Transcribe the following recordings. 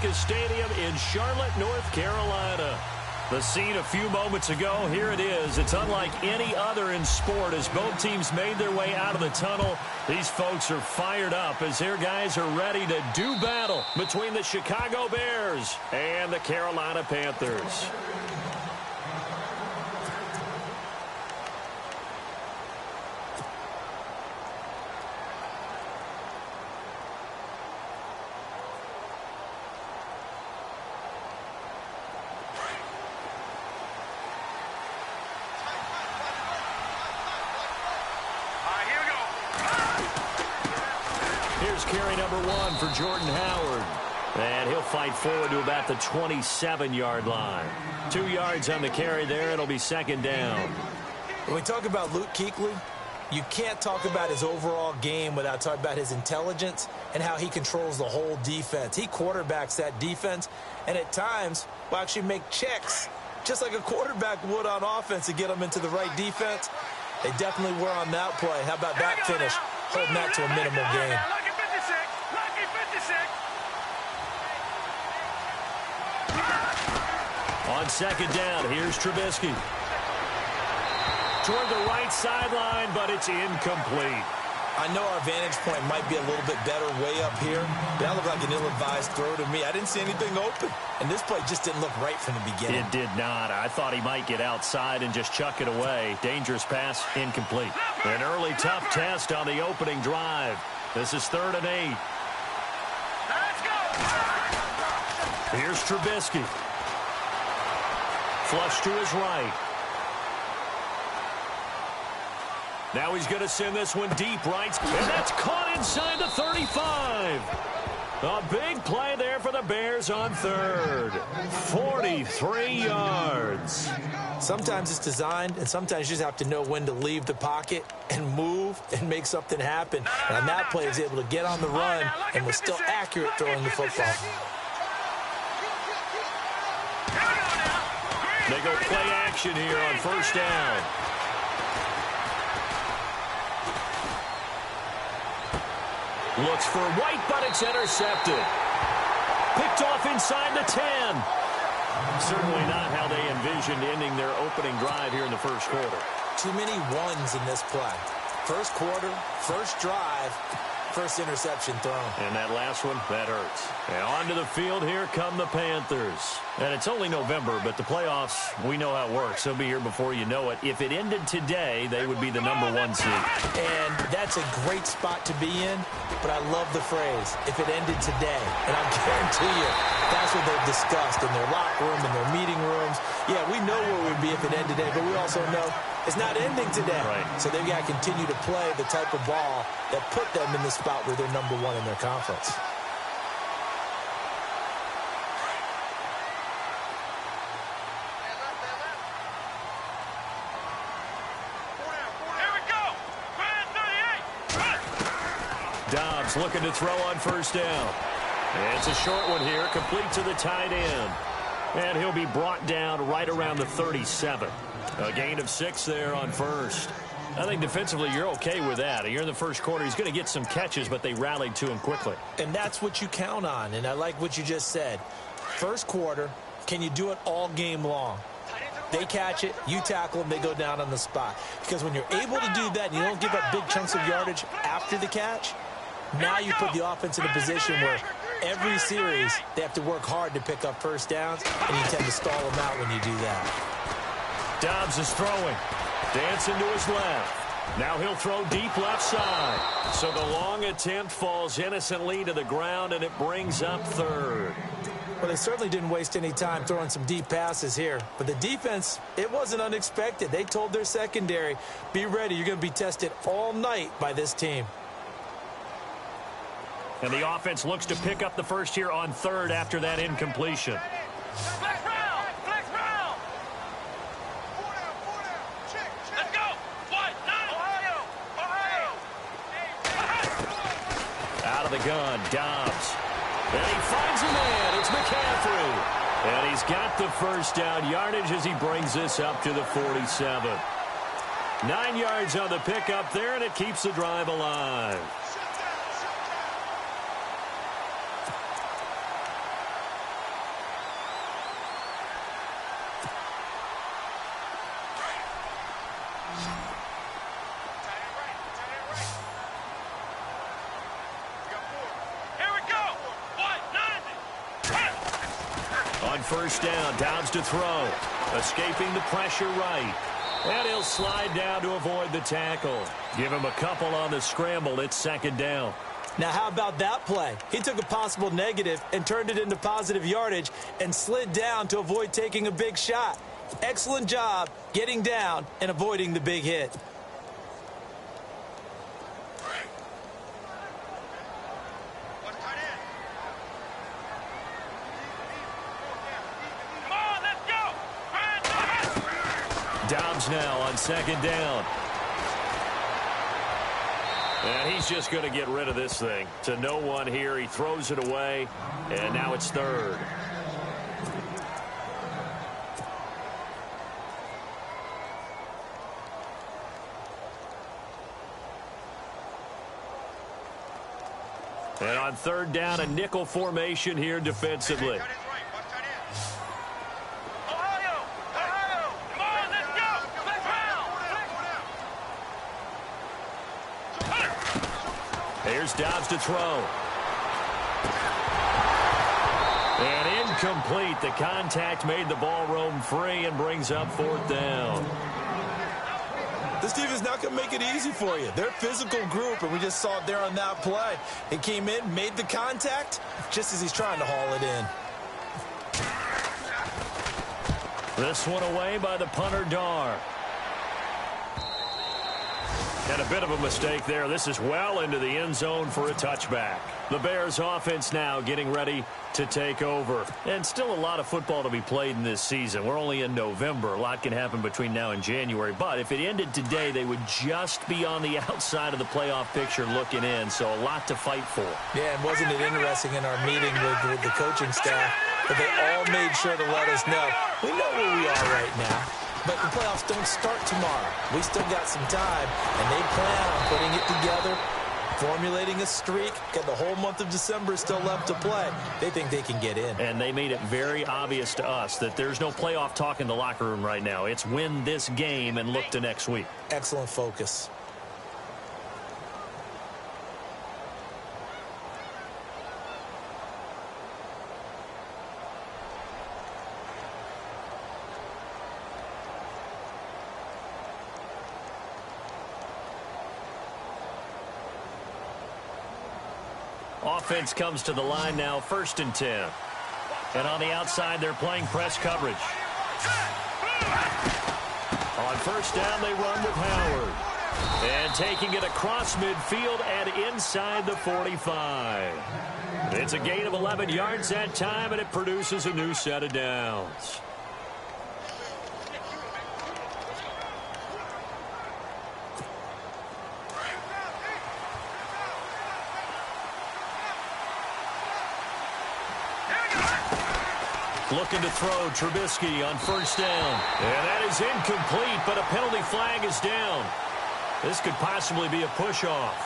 Lucas Stadium in Charlotte, North Carolina. The scene a few moments ago, here it is. It's unlike any other in sport as both teams made their way out of the tunnel. These folks are fired up as their guys are ready to do battle between the Chicago Bears and the Carolina Panthers. Carry number 1 for Jordan Howard. And he'll fight forward to about the 27-yard line. 2 yards on the carry there. It'll be second down. When we talk about Luke Kuechly, you can't talk about his overall game without talking about his intelligence and how he controls the whole defense. He quarterbacks that defense and at times will actually make checks just like a quarterback would on offense to get them into the right defense. They definitely were on that play. How about that finish? Holding that to a minimal gain. On second down, here's Trubisky. Toward the right sideline, but it's incomplete. I know our vantage point might be a little bit better way up here, but that looked like an ill-advised throw to me. I didn't see anything open, and this play just didn't look right from the beginning. It did not. I thought he might get outside and just chuck it away. Dangerous pass, incomplete. An early tough test on the opening drive. This is 3rd and 8. Let's go! Here's Trubisky. Flush to his right. Now he's going to send this one deep right. And that's caught inside the 35. A big play there for the Bears on 3rd. 43 yards. Sometimes it's designed, and sometimes you just have to know when to leave the pocket and move and make something happen. And on that play, he was able to get on the run and was still accurate throwing the football. They go play action here on 1st down. Looks for White, but it's intercepted. Picked off inside the 10. Certainly not how they envisioned ending their opening drive here in the first quarter. Too many ones in this play. First quarter, first drive, first interception thrown. And that last one, that hurts. And onto the field, here come the Panthers. And it's only November, but the playoffs, we know how it works. They'll be here before you know it. If it ended today, they would be the number 1 seed. And that's a great spot to be in, but I love the phrase, if it ended today. And I guarantee you, that's what they've discussed in their locker room, in their meeting rooms. Yeah, we know where it would be if it ended today, but we also know it's not ending today. Right. So they've got to continue to play the type of ball that put them in the spot where they're number 1 in their conference. Dobbs looking to throw on 1st down. And it's a short one here, complete to the tight end. And he'll be brought down right around the 37. A gain of 6 there on 1st. I think defensively you're okay with that. You're in the first quarter. He's going to get some catches, but they rallied to him quickly. And that's what you count on, and I like what you just said. First quarter, can you do it all game long? They catch it, you tackle them, they go down on the spot. Because when you're able to do that and you don't give up big chunks of yardage after the catch, now you put the offense in a position where every series they have to work hard to pick up 1st downs, and you tend to stall them out when you do that. Dobbs is throwing. Dancing to his left. Now he'll throw deep left side. So the long attempt falls innocently to the ground, and it brings up 3rd. Well, they certainly didn't waste any time throwing some deep passes here. But the defense, it wasn't unexpected. They told their secondary, be ready. You're going to be tested all night by this team. And the offense looks to pick up the first here on 3rd after that incompletion. Flex round! Flex round! Let's go! What? Ohio! Out of the gun, Dobbs. And he finds a man. It's McCaffrey. And he's got the 1st down yardage as he brings this up to the 47. 9 yards on the pickup there, and it keeps the drive alive. On first down, Dobbs to throw. Escaping the pressure right. And he'll slide down to avoid the tackle. Give him a couple on the scramble. It's second down. Now, how about that play? He took a possible negative and turned it into positive yardage and slid down to avoid taking a big shot. Excellent job getting down and avoiding the big hit. Dobbs now on second down. And he's just going to get rid of this thing. To no one here. He throws it away. And now it's third. And on third down, a nickel formation here defensively. Here's Dobbs to throw. And incomplete. The contact made the ball roam free and brings up fourth down. This defense is not going to make it easy for you. They're a physical group, and we just saw it there on that play. He came in, made the contact, just as he's trying to haul it in. This one away by the punter, Dar. And a bit of a mistake there. This is well into the end zone for a touchback. The Bears offense now getting ready to take over. And still a lot of football to be played in this season. We're only in November. A lot can happen between now and January. But if it ended today, they would just be on the outside of the playoff picture looking in. So a lot to fight for. Yeah, and wasn't it interesting in our meeting with the coaching staff that they all made sure to let us know, we know where we are right now. But the playoffs don't start tomorrow. We still got some time, and they plan on putting it together, formulating a streak. Got the whole month of December still left to play. They think they can get in. And they made it very obvious to us that there's no playoff talk in the locker room right now. It's win this game and look to next week. Excellent focus. Offense comes to the line now, 1st and 10. And on the outside, they're playing press coverage. On first down, they run with Howard. And taking it across midfield and inside the 45. It's a gain of 11 yards that time, and it produces a new set of downs. Looking to throw, Trubisky on first down. And that is incomplete, but a penalty flag is down. This could possibly be a push-off.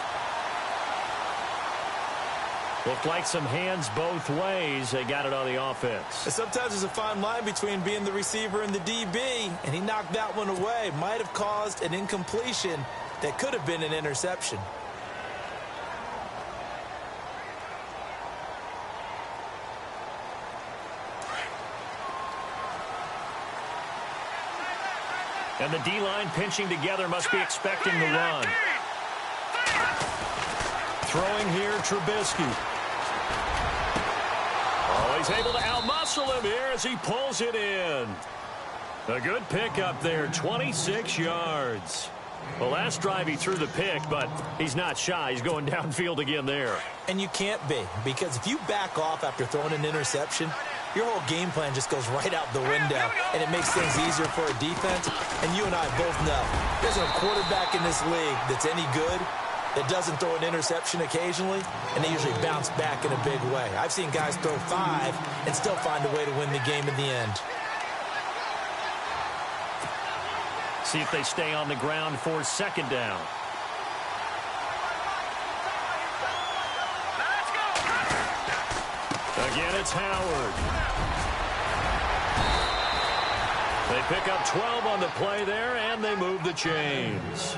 Looked like some hands both ways. They got it on the offense. And sometimes there's a fine line between being the receiver and the DB, and he knocked that one away. Might have caused an incompletion that could have been an interception. And the D-line pinching together, must be expecting the run. Throwing here, Trubisky. Oh, he's able to outmuscle him here as he pulls it in. A good pickup there, 26 yards. Well, last drive he threw the pick, but he's not shy. He's going downfield again there. And you can't be, because if you back off after throwing an interception, your whole game plan just goes right out the window, and it makes things easier for a defense. And you and I both know there's a quarterback in this league that's any good that doesn't throw an interception occasionally, and they usually bounce back in a big way. I've seen guys throw 5 and still find a way to win the game in the end. See if they stay on the ground for second down. Again, it's Howard. They pick up 12 on the play there, and they move the chains.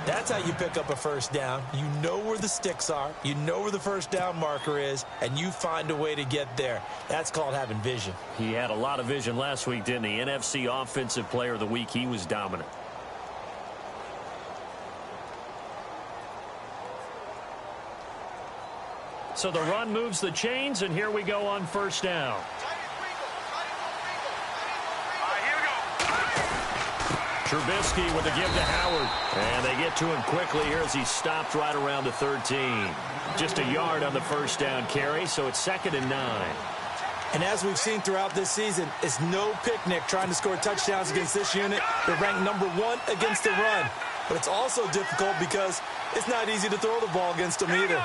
That's how you pick up a first down. You know where the sticks are. You know where the first down marker is, and you find a way to get there. That's called having vision. He had a lot of vision last week, didn't he? NFC Offensive Player of the Week. He was dominant. So the run moves the chains, and here we go on first down. Trubisky with the give to Howard. And they get to him quickly here as he stopped right around the 13. Just a yard on the first down carry, so it's 2nd and 9. And as we've seen throughout this season, it's no picnic trying to score touchdowns against this unit. They're ranked #1 against the run. But it's also difficult because it's not easy to throw the ball against them either.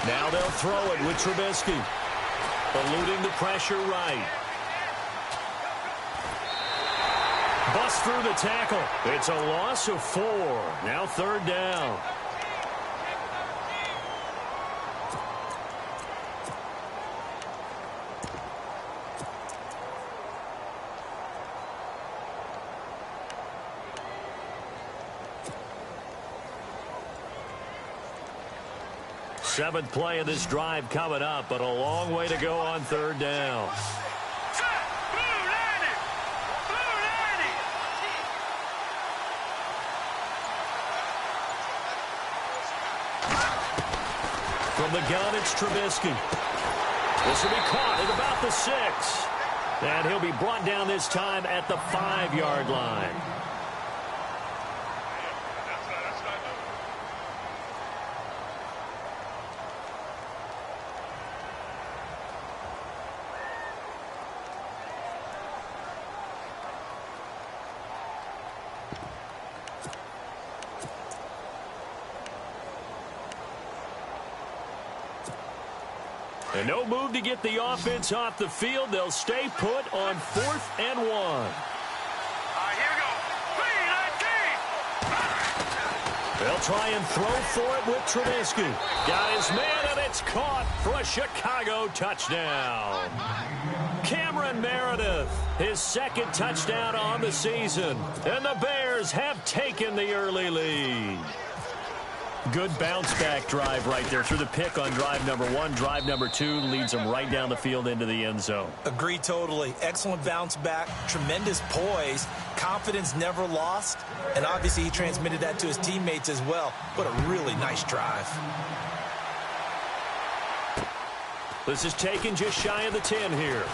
Now they'll throw it with Trubisky. Eluding the pressure right. Bust through the tackle. It's a loss of 4. Now 3rd down. Seventh play of this drive coming up, but a long way to go on 3rd down. From the gun, it's Trubisky. This will be caught at about the 6. And he'll be brought down this time at the 5-yard line. And no move to get the offense off the field. They'll stay put on 4th and 1. Here we go. 3-19. They'll try and throw for it with Trubisky. Got his man, and it's caught for a Chicago touchdown. Cameron Meredith, his 2nd touchdown on the season. And the Bears have taken the early lead. Good bounce-back drive right there through the pick on drive number 1. Drive number 2 leads them right down the field into the end zone. Agree totally. Excellent bounce-back, tremendous poise, confidence never lost, and obviously he transmitted that to his teammates as well. What a really nice drive. This is taken just shy of the 10 here.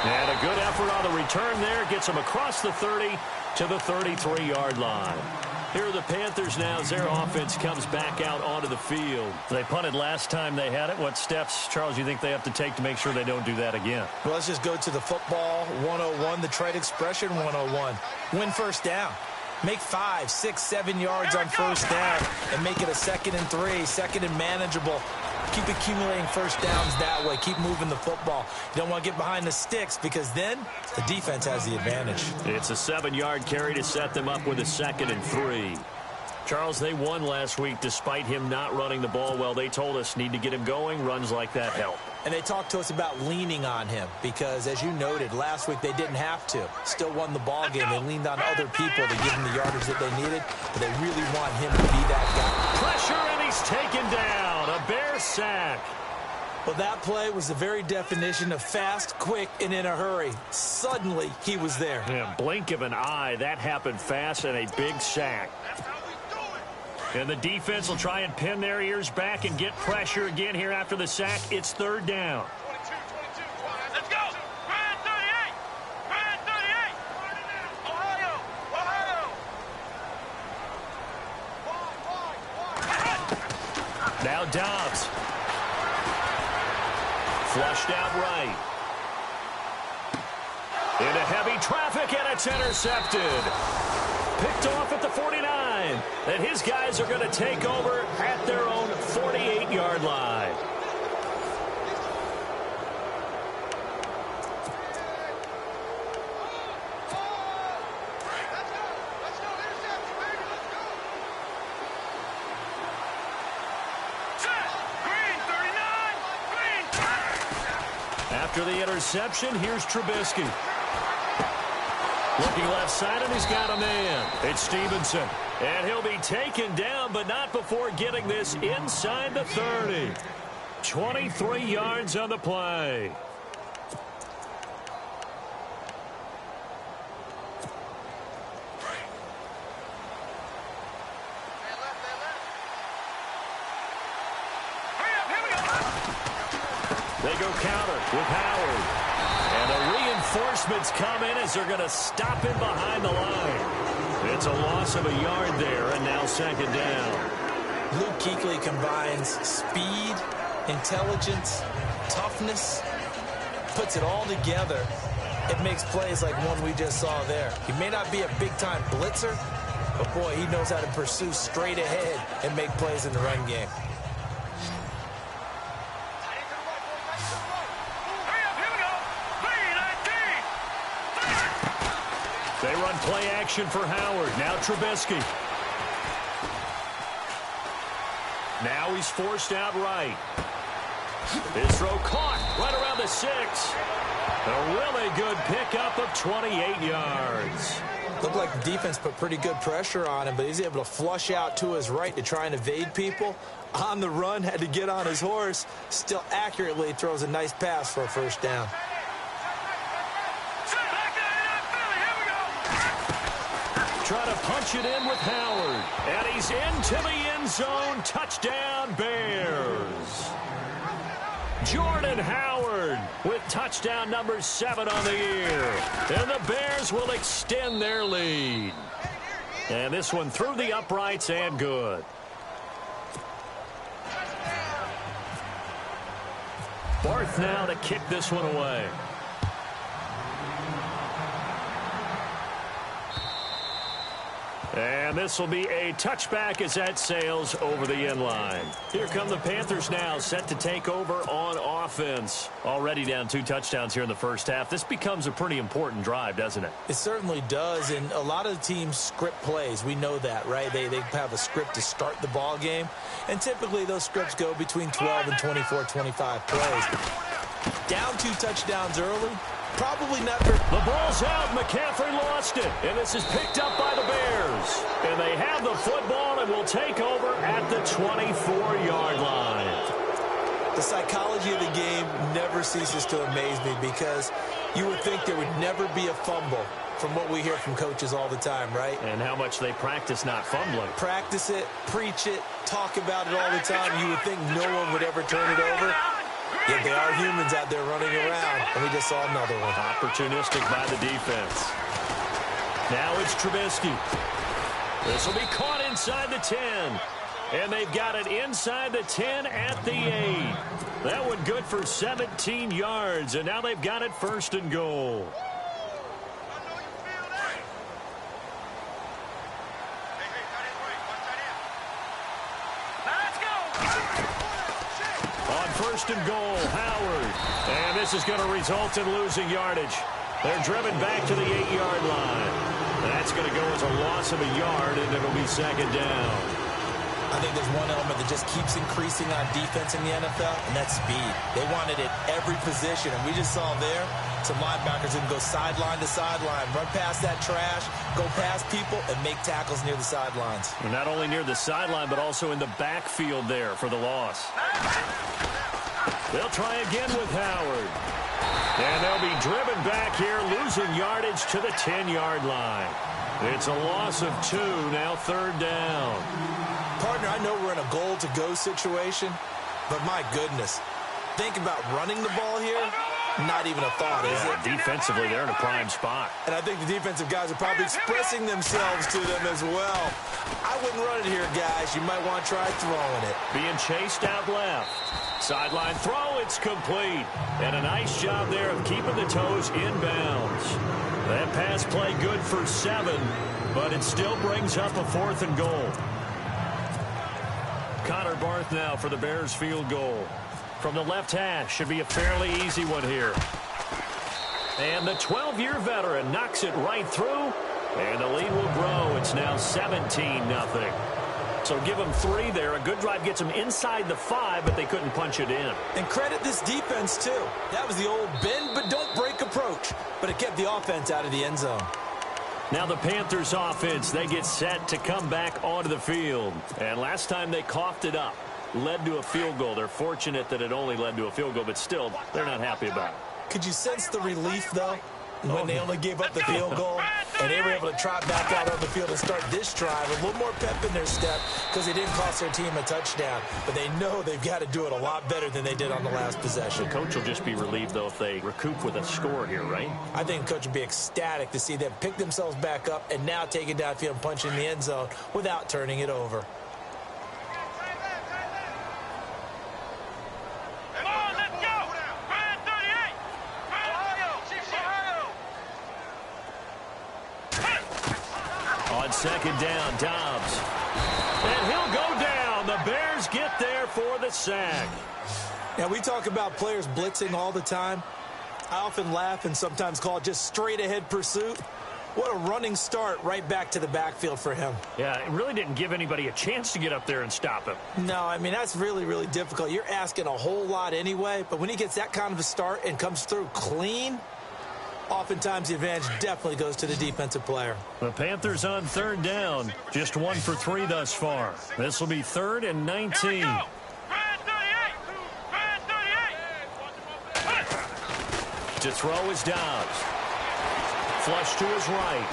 And a good effort on the return there. Gets them across the 30 to the 33-yard line. Here are the Panthers now as their offense comes back out onto the field. They punted last time they had it. What steps, Charles, you think they have to take to make sure they don't do that again? Well, let's just go to the football 101, the trade expression 101. Win first down. Make 5, 6, 7 yards on first down and make it a 2nd and 3, 2nd and manageable. Keep accumulating first downs that way. Keep moving the football. You don't want to get behind the sticks because then the defense has the advantage. It's a 7-yard carry to set them up with a 2nd and 3. Charles, they won last week despite him not running the ball well. They told us need to get him going. Runs like that help. And they talked to us about leaning on him because, as you noted, last week they didn't have to. Still won the ball game. They leaned on other people to give them the yardage that they needed, but they really want him to be that guy. Pressure, and he's taken down. A Bear sack. Well, that play was the very definition of fast, quick, and in a hurry. Suddenly, he was there. Yeah, blink of an eye. That happened fast and a big sack. And the defense will try and pin their ears back and get pressure again here after the sack. It's 3rd down. 22. Let's go. Ryan 38. Ryan 38. Ohio. Now Dobbs. Flushed out right. Into heavy traffic, and it's intercepted. Picked off at the 49. And his guys are going to take over at their own 48-yard line. After the interception, here's Trubisky. Looking left side, and he's got a man. It's Stevenson. And he'll be taken down, but not before getting this inside the 30. 23 yards on the play. They go counter with Howard. And the reinforcements come in as they're going to stop him behind the line. It's a loss of a yard there, and now second down. Luke Kuechly combines speed, intelligence, toughness, puts it all together. It makes plays like one we just saw there. He may not be a big-time blitzer, but, boy, he knows how to pursue straight ahead and make plays in the run game. They run play action for Howard. Now Trubisky. Now he's forced out right. His throw caught right around the 6. A really good pickup of 28 yards. Looked like the defense put pretty good pressure on him, but he's able to flush out to his right to try and evade people. On the run, had to get on his horse. Still accurately throws a nice pass for a first down. Try to punch it in with Howard. And he's into the end zone. Touchdown, Bears. Jordan Howard with touchdown number 7 on the year. And the Bears will extend their lead. And this one through the uprights and good. Barth now to kick this one away. And this will be a touchback as that sails over the end line. Here come the Panthers now, set to take over on offense. Already down 2 touchdowns here in the first half. This becomes a pretty important drive, doesn't it? It certainly does, and a lot of the teams script plays. We know that, right? They have a script to start the ball game, and typically those scripts go between 12 and 24, 25 plays. Down 2 touchdowns early. Probably not for... The ball's out. McCaffrey lost it. And this is picked up by the Bears. And they have the football and will take over at the 24-yard line. The psychology of the game never ceases to amaze me because you would think there would never be a fumble from what we hear from coaches all the time, right? And how much they practice not fumbling. Practice it, preach it, talk about it all the time. You would think no one would ever turn it over. Yet they are humans out there running around, and we just saw another one. Opportunistic by the defense. Now it's Trubisky. This will be caught inside the 10. And they've got it inside the 10 at the 8. That one good for 17 yards, and now they've got it first and goal. First and goal, Howard. And this is going to result in losing yardage. They're driven back to the 8-yard line. That's going to go as a loss of a yard, and it'll be second down. I think there's one element that just keeps increasing on defense in the NFL, and that's speed. They want it at every position, and we just saw there some linebackers who can go sideline to sideline, run past that trash, go past people, and make tackles near the sidelines. And not only near the sideline, but also in the backfield there for the loss. They'll try again with Howard. And they'll be driven back here, losing yardage to the 10-yard line. It's a loss of 2, now third down. Partner, I know we're in a goal-to-go situation, but my goodness, think about running the ball here. Not even a thought, is it? Defensively, they're in a prime spot. And I think the defensive guys are probably expressing themselves to them as well. I wouldn't run it here, guys. You might want to try throwing it. Being chased out left. Sideline throw, it's complete. And a nice job there of keeping the toes inbounds. That pass play good for 7, but it still brings up a 4th and goal. Connor Barth now for the Bears field goal. From the left hash, should be a fairly easy one here. And the 12-year veteran knocks it right through, and the lead will grow. It's now 17-0. So give them 3 there. A good drive gets them inside the 5, but they couldn't punch it in. And credit this defense, too. That was the old bend but don't break approach, but it kept the offense out of the end zone. Now the Panthers offense, they get set to come back onto the field. And last time they coughed it up, led to a field goal. They're fortunate that it only led to a field goal, but still, they're not happy about it. Could you sense the relief, though, when they only gave up the field goal and they were able to trot back out on the field and start this drive? A little more pep in their step because they didn't cost their team a touchdown. But they know they've got to do it a lot better than they did on the last possession. The coach will just be relieved, though, if they recoup with a score here, right? I think the coach would be ecstatic to see them pick themselves back up and now take it downfield and punch in the end zone without turning it over. Second down, Dobbs. And he'll go down. The Bears get there for the sack. Now, we talk about players blitzing all the time. I often laugh and sometimes call it just straight-ahead pursuit. What a running start right back to the backfield for him. Yeah, it really didn't give anybody a chance to get up there and stop him. No, I mean, that's really, really difficult. You're asking a whole lot anyway, but when he gets that kind of a start and comes through clean, oftentimes the advantage definitely goes to the defensive player. The Panthers on third down. Just 1 for 3 thus far. This will be 3rd and 19. To throw is Dobbs. Flush to his right.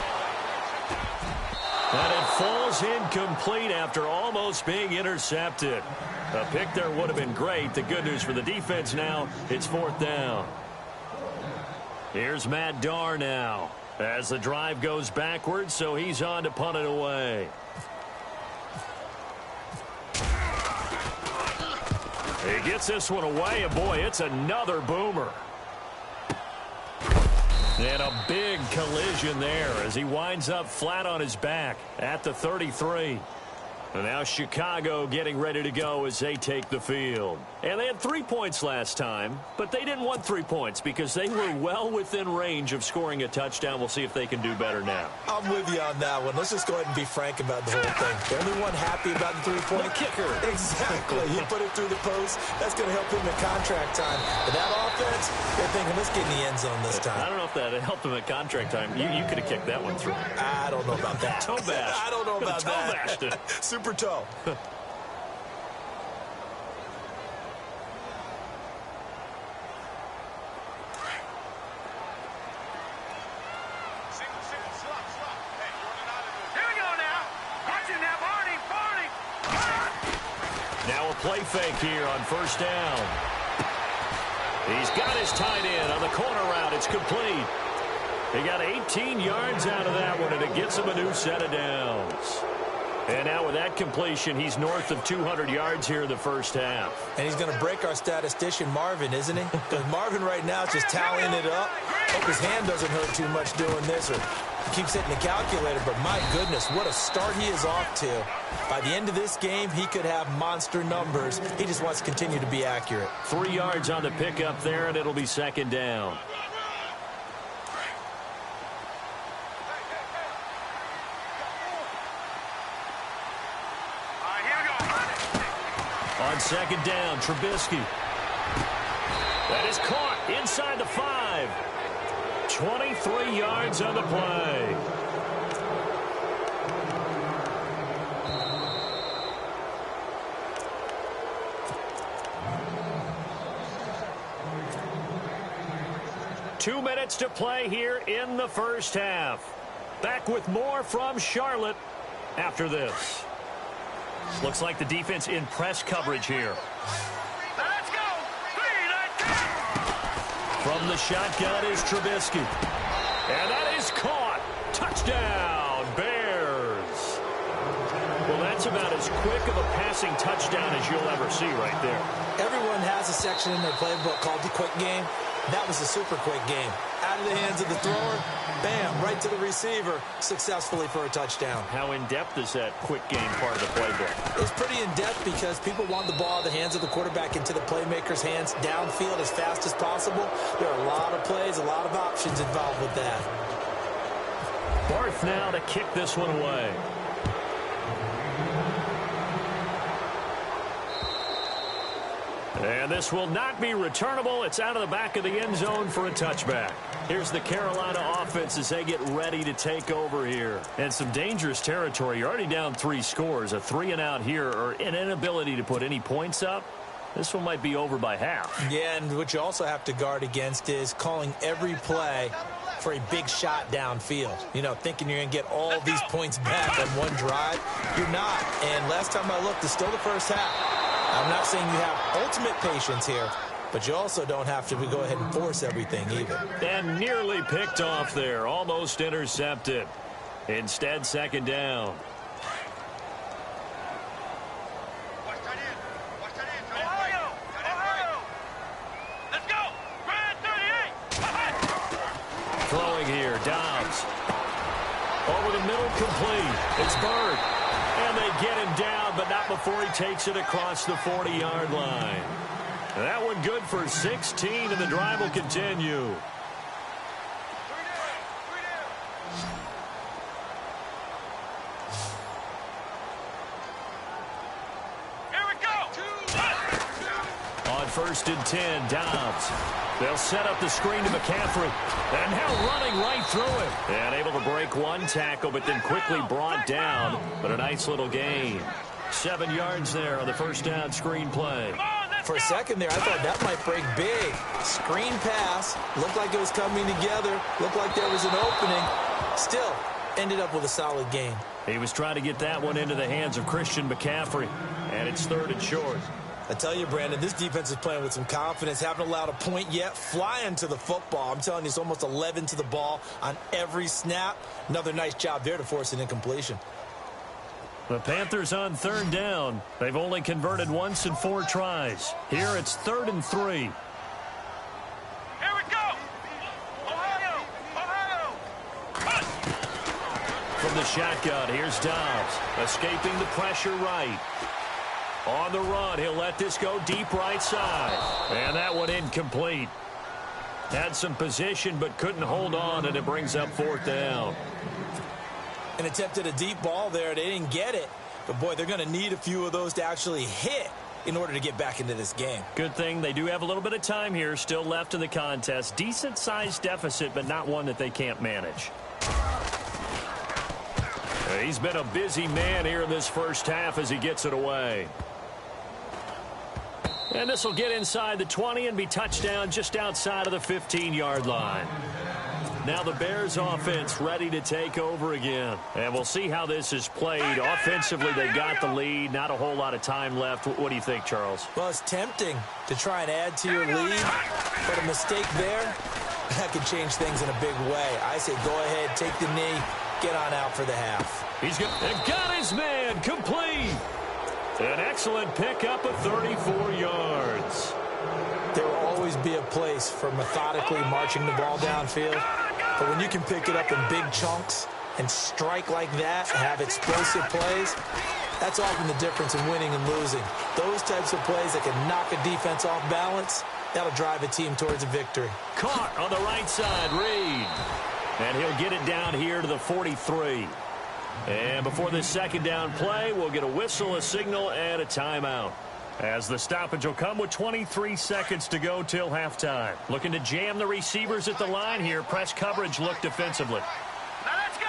And it falls incomplete after almost being intercepted. A pick there would have been great. The good news for the defense now, it's 4th down. Here's Matt Darr now as the drive goes backwards, so he's on to punt it away. He gets this one away, and boy, it's another boomer. And a big collision there as he winds up flat on his back at the 33. And now Chicago getting ready to go as they take the field. And they had 3 points last time, but they didn't want 3 points because they were well within range of scoring a touchdown. We'll see if they can do better now. I'm with you on that one. Let's just go ahead and be frank about the whole thing. The only one happy about the 3-point kicker. Exactly. He put it through the post. That's going to help him in contract time. But that offense, they're thinking, let's get in the end zone this time. I don't know if that helped him at contract time. You could have kicked that one through. I don't know about that. Toe bash. I don't know about toe that. Bashed it. Super toe. Now a play fake here on 1st down. He's got his tight end on the corner route. It's complete. He got 18 yards out of that one, and it gets him a new set of downs. And now with that completion, he's north of 200 yards here in the first half. And he's going to break our statistician, Marvin, isn't he? Because Marvin right now is just tallying it up. Hope his hand doesn't hurt too much doing this, or keeps hitting the calculator. But my goodness, what a start he is off to. By the end of this game, he could have monster numbers. He just wants to continue to be accurate. 3 yards on the pickup there, and it'll be 2nd down. On 2nd down, Trubisky. That is caught inside the 5. 23 yards on the play. Two minutes to play here in the first half. Back with more from Charlotte after this. Looks like the defense in press coverage here. Let's go. From the shotgun is Trubisky. And that is caught. Touchdown, Bears. Well, that's about as quick of a passing touchdown as you'll ever see right there. Everyone has a section in their playbook called the quick game. That was a super quick game. Out of the hands of the thrower, bam, right to the receiver, successfully for a touchdown. How in-depth is that quick game part of the playbook? It's pretty in-depth because people want the ball in the hands of the quarterback into the playmaker's hands downfield as fast as possible. There are a lot of plays, a lot of options involved with that. Barth now to kick this one away. And this will not be returnable. It's out of the back of the end zone for a touchback. Here's the Carolina offense as they get ready to take over here. And some dangerous territory. You're already down 3 scores. A 3-and-out here or an inability to put any points up. This one might be over by half. Yeah, and what you also have to guard against is calling every play for a big shot downfield. You know, thinking you're going to get all these points back on one drive. You're not. And last time I looked, it's still the first half. I'm not saying you have ultimate patience here, but you also don't have to go ahead and force everything either. And nearly picked off there. Almost intercepted. Instead, 2nd down. Throwing here, Dobbs. Over the middle, complete. It's Bird. And they get him down, but not before he takes it across the 40-yard line. That one good for 16, and the drive will continue. Here we go. On 1st and 10, Dobbs. They'll set up the screen to McCaffrey. And now running right through it. And able to break one tackle, but then quickly brought down. But a nice little gain. 7 yards there on the 1st down screen play. For a second there, I thought that might break big. Screen pass. Looked like it was coming together. Looked like there was an opening. Still, ended up with a solid gain. He was trying to get that one into the hands of Christian McCaffrey. And it's 3rd and short. I tell you, Brandon, this defense is playing with some confidence. Haven't allowed a point yet. Flying to the football. I'm telling you, it's almost 11 to the ball on every snap. Another nice job there to force an incompletion. The Panthers on 3rd down. They've only converted once in 4 tries. Here it's 3rd and 3. Here we go. Ohio. From the shotgun, here's Dobbs. Escaping the pressure right. On the run, he'll let this go deep right side. And that one incomplete. Had some position, but couldn't hold on, and it brings up 4th down. And attempted a deep ball there. They didn't get it. But, boy, they're going to need a few of those to actually hit in order to get back into this game. Good thing they do have a little bit of time here still left in the contest. Decent-sized deficit, but not one that they can't manage. He's been a busy man here in this first half as he gets it away. And this will get inside the 20 and be touchdown just outside of the 15-yard line. Now the Bears offense ready to take over again. And we'll see how this is played. Offensively, they've got the lead. Not a whole lot of time left. What do you think, Charles? Well, it's tempting to try and add to your lead. But a mistake there, that could change things in a big way. I say go ahead, take the knee, get on out for the half. He's got his man complete. An excellent pickup of 34 yards. There will always be a place for methodically marching the ball downfield. But when you can pick it up in big chunks and strike like that and have explosive plays, that's often the difference in winning and losing. Those types of plays that can knock a defense off balance, that'll drive a team towards a victory. Caught on the right side, Reed. And he'll get it down here to the 43. And before this 2nd down play, we'll get a whistle, a signal, and a timeout. As the stoppage will come with 23 seconds to go till halftime. Looking to jam the receivers at the line here. Press coverage look defensively. Now let's go.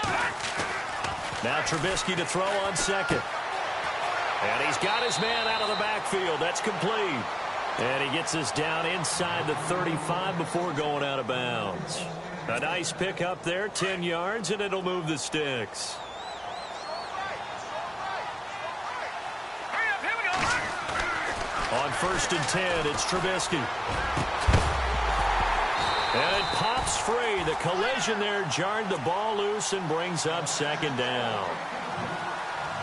Now Trubisky to throw on 2nd. And he's got his man out of the backfield. That's complete. And he gets us down inside the 35 before going out of bounds. A nice pick up there, 10 yards, and it'll move the sticks. On 1st and 10, it's Trubisky. And it pops free. The collision there jarred the ball loose and brings up 2nd down.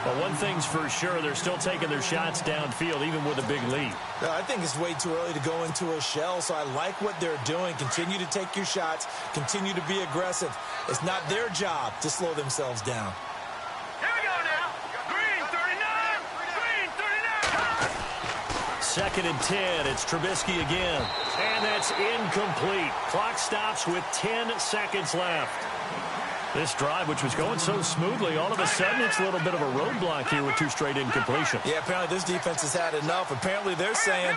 But one thing's for sure, they're still taking their shots downfield, even with a big lead. I think it's way too early to go into a shell, so I like what they're doing. Continue to take your shots. Continue to be aggressive. It's not their job to slow themselves down. 2nd and 10. It's Trubisky again. And that's incomplete. Clock stops with 10 seconds left. This drive, which was going so smoothly, all of a sudden it's a little bit of a roadblock here with 2 straight incompletions. Yeah, apparently this defense has had enough. Apparently they're saying,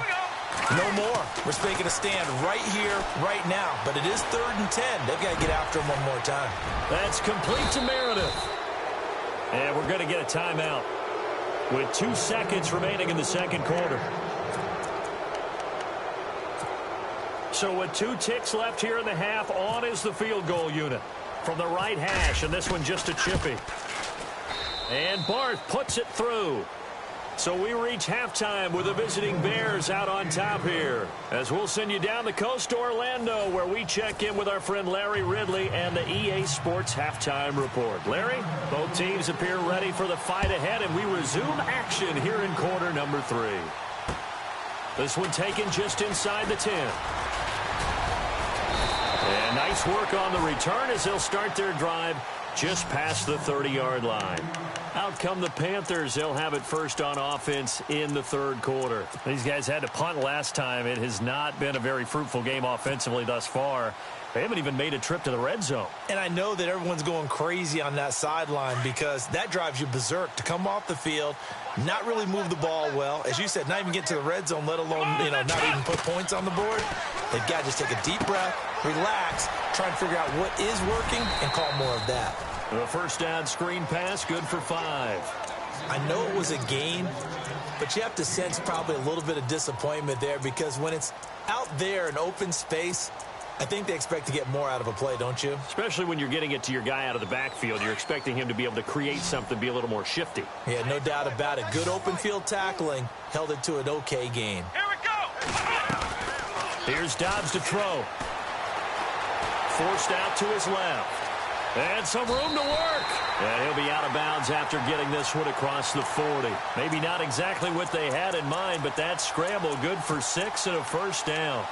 No more. We're making a stand right here, right now. But it is 3rd and 10. They've got to get after him one more time. That's complete to Meredith. And we're going to get a timeout with 2 seconds remaining in the second quarter. So with 2 ticks left here in the half, on is the field goal unit from the right hash, and this one just a chippy. And Barth puts it through. So we reach halftime with the visiting Bears out on top here, as we'll send you down the coast to Orlando, where we check in with our friend Larry Ridley and the EA Sports Halftime Report. Larry, both teams appear ready for the fight ahead, and we resume action here in quarter number 3. This one taken just inside the 10. And nice work on the return as they'll start their drive just past the 30-yard line. Out come the Panthers. They'll have it first on offense in the 3rd quarter. These guys had to punt last time. It has not been a very fruitful game offensively thus far. They haven't even made a trip to the red zone. And I know that everyone's going crazy on that sideline because that drives you berserk to come off the field, not really move the ball well. As you said, not even get to the red zone, let alone, not even put points on the board. They've got to just take a deep breath, relax, try and figure out what is working, and call more of that. The first down screen pass, good for 5. I know it was a gain, but you have to sense probably a little bit of disappointment there because when it's out there in open space, I think they expect to get more out of a play, don't you? Especially when you're getting it to your guy out of the backfield. You're expecting him to be able to create something, be a little more shifty. Yeah, no doubt about it. Good open field tackling held it to an okay gain. Here we go. Here's Dobbs to throw. Forced out to his left. And some room to work. And he'll be out of bounds after getting this one across the 40. Maybe not exactly what they had in mind, but that scramble good for 6 and a first down.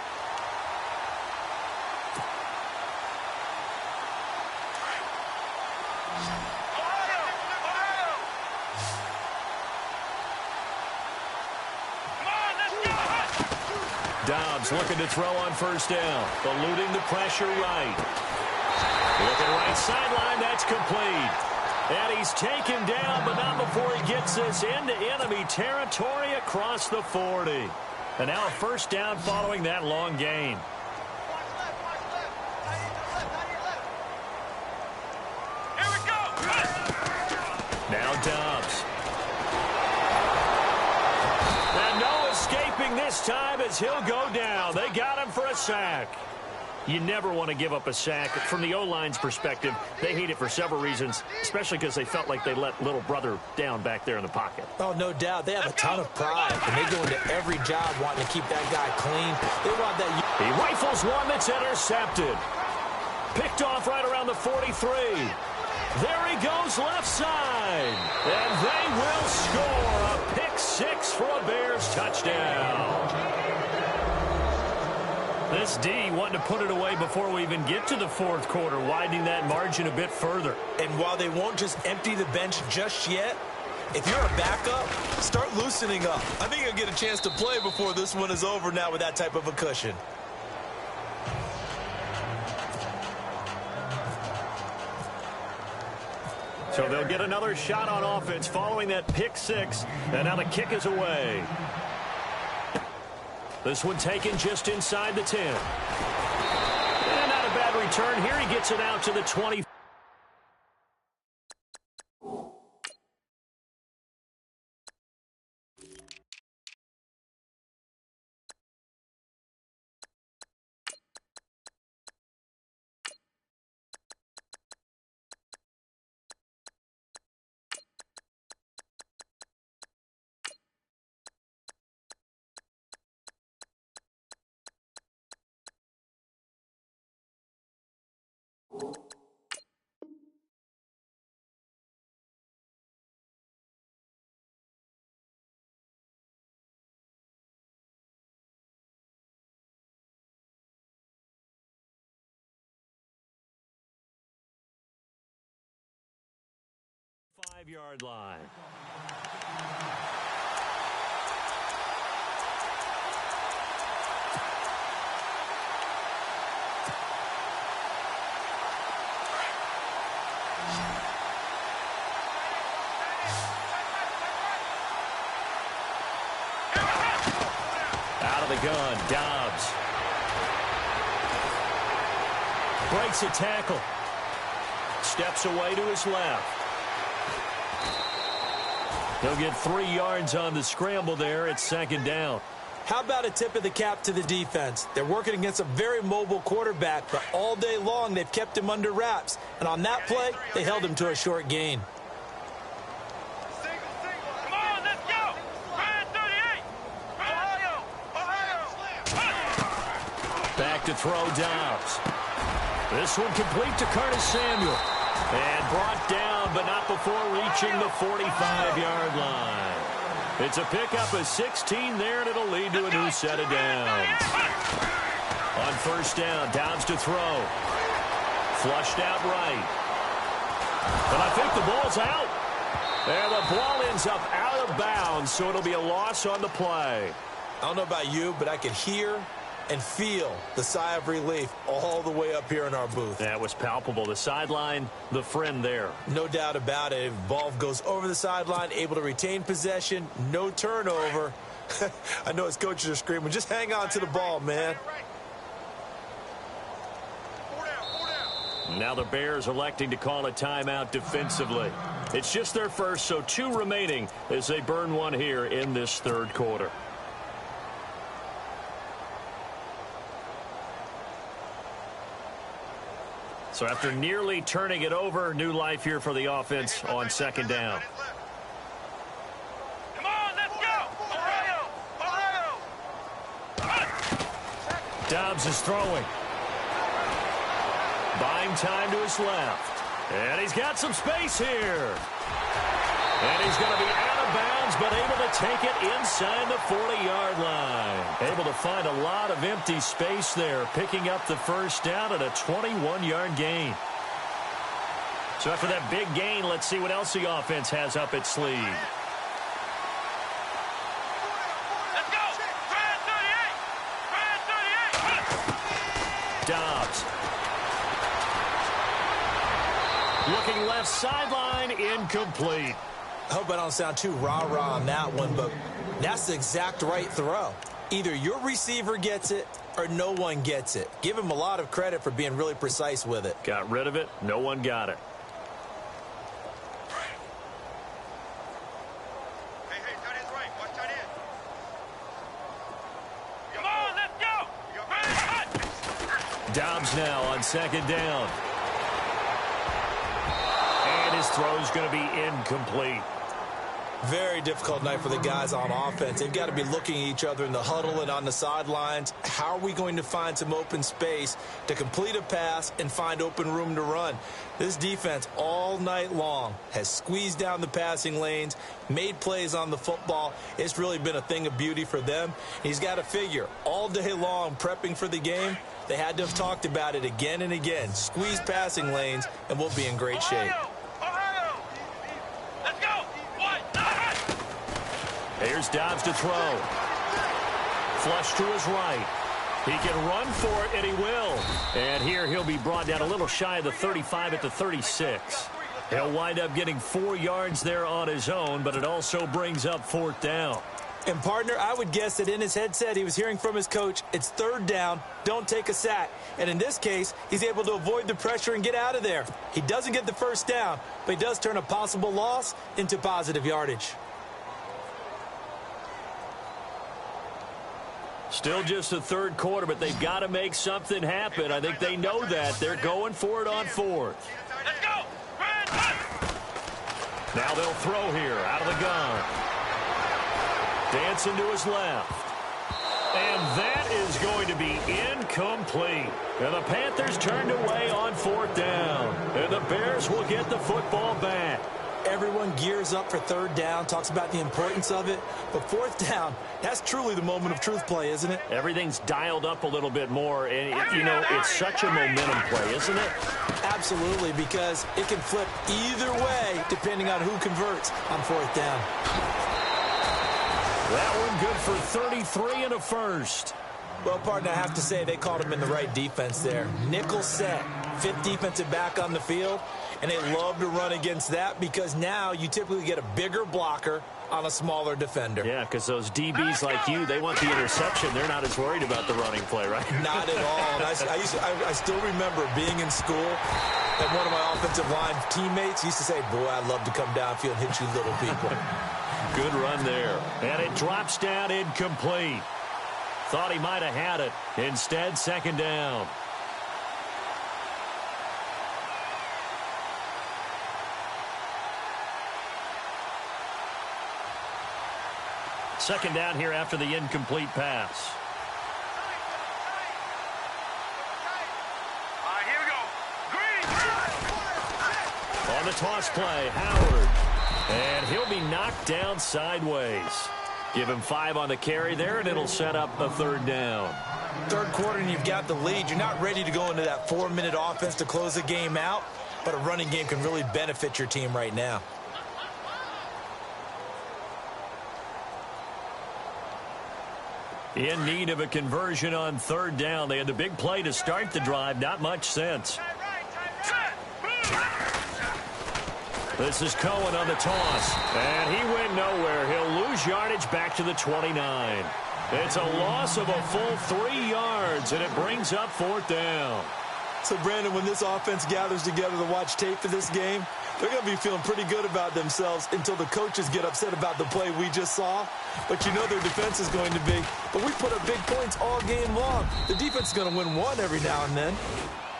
Dobbs looking to throw on first down. Eluding the pressure right. Looking right sideline, that's complete. And he's taken down, but not before he gets this into enemy territory across the 40. And now a first down following that long gain. Here we go. Now Dobbs. And no escaping this time as he'll go down. They got him for a sack. You never want to give up a sack. From the O-line's perspective, they hate it for several reasons, especially because they felt like they let little brother down back there in the pocket. Oh, no doubt. They have a ton of pride, and they go into every job wanting to keep that guy clean. They want that. He rifles one that's intercepted. Picked off right around the 43. There he goes left side. And they will score a pick 6 for a Bears touchdown. This D wanting to put it away before we even get to the 4th quarter, widening that margin a bit further. And while they won't just empty the bench just yet, if you're a backup, start loosening up. I think you'll get a chance to play before this one is over now with that type of a cushion. So they'll get another shot on offense following that pick 6, and now the kick is away. This one taken just inside the 10. And not a bad return. Here he gets it out to the 20. Five-yard line. Out of the gun. Dobbs breaks a tackle. Steps away to his left. He'll get 3 yards on the scramble there. It's second down. How about a tip of the cap to the defense? They're working against a very mobile quarterback, but all day long they've kept him under wraps. And on that play, they held him to a short gain. Come on, let's go! Ryan 38! Ohio! Back to throw Dobbs. This one complete to Curtis Samuel. And brought down, but not before reaching the 45-yard line. It's a pickup of 16 there, and it'll lead to a new set of downs. On first down, Dobbs to throw. Flushed out right. And I think the ball's out. And the ball ends up out of bounds, so it'll be a loss on the play. I don't know about you, but I could hear and feel the sigh of relief all the way up here in our booth. That was palpable. The sideline, the friend there. No doubt about it. If the ball goes over the sideline, able to retain possession, no turnover. I know his coaches are screaming, just hang on to the ball, man. Now the Bears electing to call a timeout defensively. It's just their first, so 2 remaining as they burn one here in this third quarter. So after nearly turning it over, new life here for the offense on second down. Come on, let's go! Ohio! Dobbs is throwing. Buying time to his left. And he's got some space here. And he's going to be out of bounds, but able to take it inside the 40-yard line. Able to find a lot of empty space there, picking up the first down at a 21-yard gain. So after that big gain, let's see what else the offense has up its sleeve. Let's go! Ryan 38! Dobbs. Looking left sideline, incomplete. I hope I don't sound too rah-rah on that one, but that's the exact right throw. Either your receiver gets it or no one gets it. Give him a lot of credit for being really precise with it. Got rid of it. No one got it. Hey, tight end's right. Watch tight end. Come on, let's go! Dobbs now on second down. And his throw's going to be incomplete. Very difficult night for the guys on offense. They've got to be looking at each other in the huddle and on the sidelines. How are we going to find some open space to complete a pass and find open room to run? This defense all night long has squeezed down the passing lanes, made plays on the football. It's really been a thing of beauty for them. He's got to figure all day long prepping for the game. They had to have talked about it again and again. Squeeze passing lanes, and we'll be in great shape. Ohio! Let's go! Here's Dobbs to throw. Flush to his right. He can run for it, and he will. And here he'll be brought down a little shy of the 35 at the 36. He'll wind up getting 4 yards there on his own, but it also brings up 4th down. And, partner, I would guess that in his headset he was hearing from his coach, it's 3rd down, don't take a sack. And in this case, he's able to avoid the pressure and get out of there. He doesn't get the first down, but he does turn a possible loss into positive yardage. Still just the third quarter, but they've got to make something happen. I think they know that. They're going for it on 4th. Let's go! Now they'll throw here out of the gun. Dancing to his left. And that is going to be incomplete. And the Panthers turned away on 4th down. And the Bears will get the football back. Everyone gears up for 3rd down, talks about the importance of it. But 4th down, that's truly the moment of truth play, isn't it? Everything's dialed up a little bit more. And, you know, it's such a momentum play, isn't it? Absolutely, because it can flip either way depending on who converts on 4th down. That one good for 33 and a first. Well, partner, I have to say they called him in the right defense there. Nickel set, 5th defensive back on the field. And they love to run against that because now you typically get a bigger blocker on a smaller defender. Yeah, because those DBs like you, they want the interception. They're not as worried about the running play, right? Not at all. And I still remember being in school, and one of my offensive line teammates used to say, boy, I'd love to come downfield and hit you little people. Good run there. And it drops down incomplete. Thought he might have had it. Instead, second down. Second down here after the incomplete pass. All right, here we go. Green. On the toss play, Howard. And he'll be knocked down sideways. Give him 5 on the carry there, and it'll set up a third down. Third quarter, and you've got the lead. You're not ready to go into that 4-minute offense to close the game out, but a running game can really benefit your team right now. In need of a conversion on third down. They had the big play to start the drive. Not much sense. This is Cohen on the toss. And he went nowhere. He'll lose yardage back to the 29. It's a loss of a full 3 yards, and it brings up fourth down. So, Brandon, when this offense gathers together to watch tape for this game, they're going to be feeling pretty good about themselves until the coaches get upset about the play we just saw. But you know their defense is going to be, but we put up big points all game long. The defense is going to win one every now and then.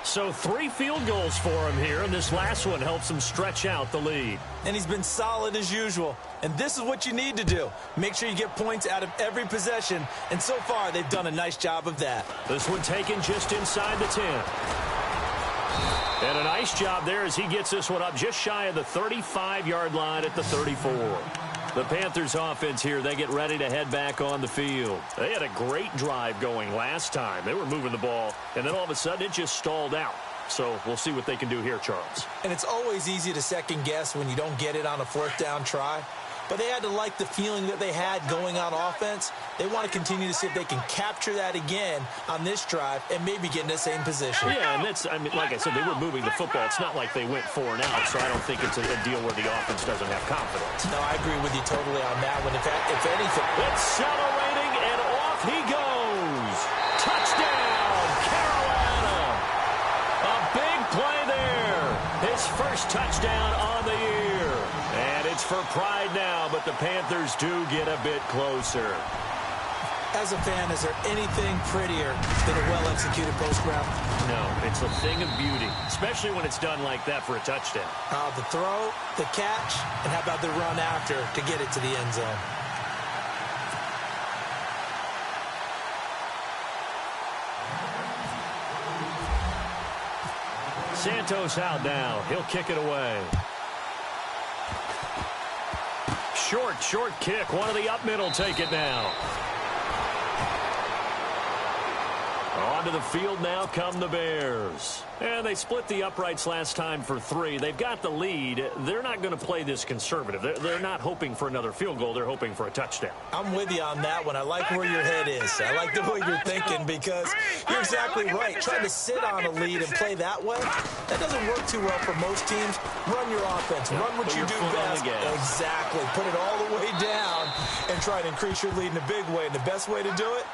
So 3 field goals for him here, and this last one helps him stretch out the lead. And he's been solid as usual. And this is what you need to do. Make sure you get points out of every possession. And so far, they've done a nice job of that. This one taken just inside the 10. And a nice job there as he gets this one up just shy of the 35-yard line at the 34. The Panthers offense here, they get ready to head back on the field. They had a great drive going last time. They were moving the ball, and then all of a sudden it just stalled out. So we'll see what they can do here, Charles. And it's always easy to second guess when you don't get it on a fourth down try. But they had to like the feeling that they had going on offense. They want to continue to see if they can capture that again on this drive and maybe get in the same position. Yeah, and that's, I mean, like I said, they were moving the football. It's not like they went 4 and out, so I don't think it's a deal where the offense doesn't have confidence. No, I agree with you totally on that one. If anything. Accelerating, and off he goes. Touchdown, Carolina. A big play there. His first touchdown on the year. And it's for pride now, but the Panthers do get a bit closer. As a fan, is there anything prettier than a well-executed post route? No, it's a thing of beauty, especially when it's done like that for a touchdown. The throw, the catch, and how about the run after to get it to the end zone? Santos out now. He'll kick it away. Short kick. One of the up middle take it now. Onto the field now come the Bears. And they split the uprights last time for 3. They've got the lead. They're not going to play this conservative. They're not hoping for another field goal. They're hoping for a touchdown. I'm with you on that one. I like where your head is. I like the way you're thinking because you're exactly right. Trying to sit on a lead and play that way, that doesn't work too well for most teams. Run your offense. Run what you do best. Exactly. Put it all the way down and try to increase your lead in a big way. And the best way to do it,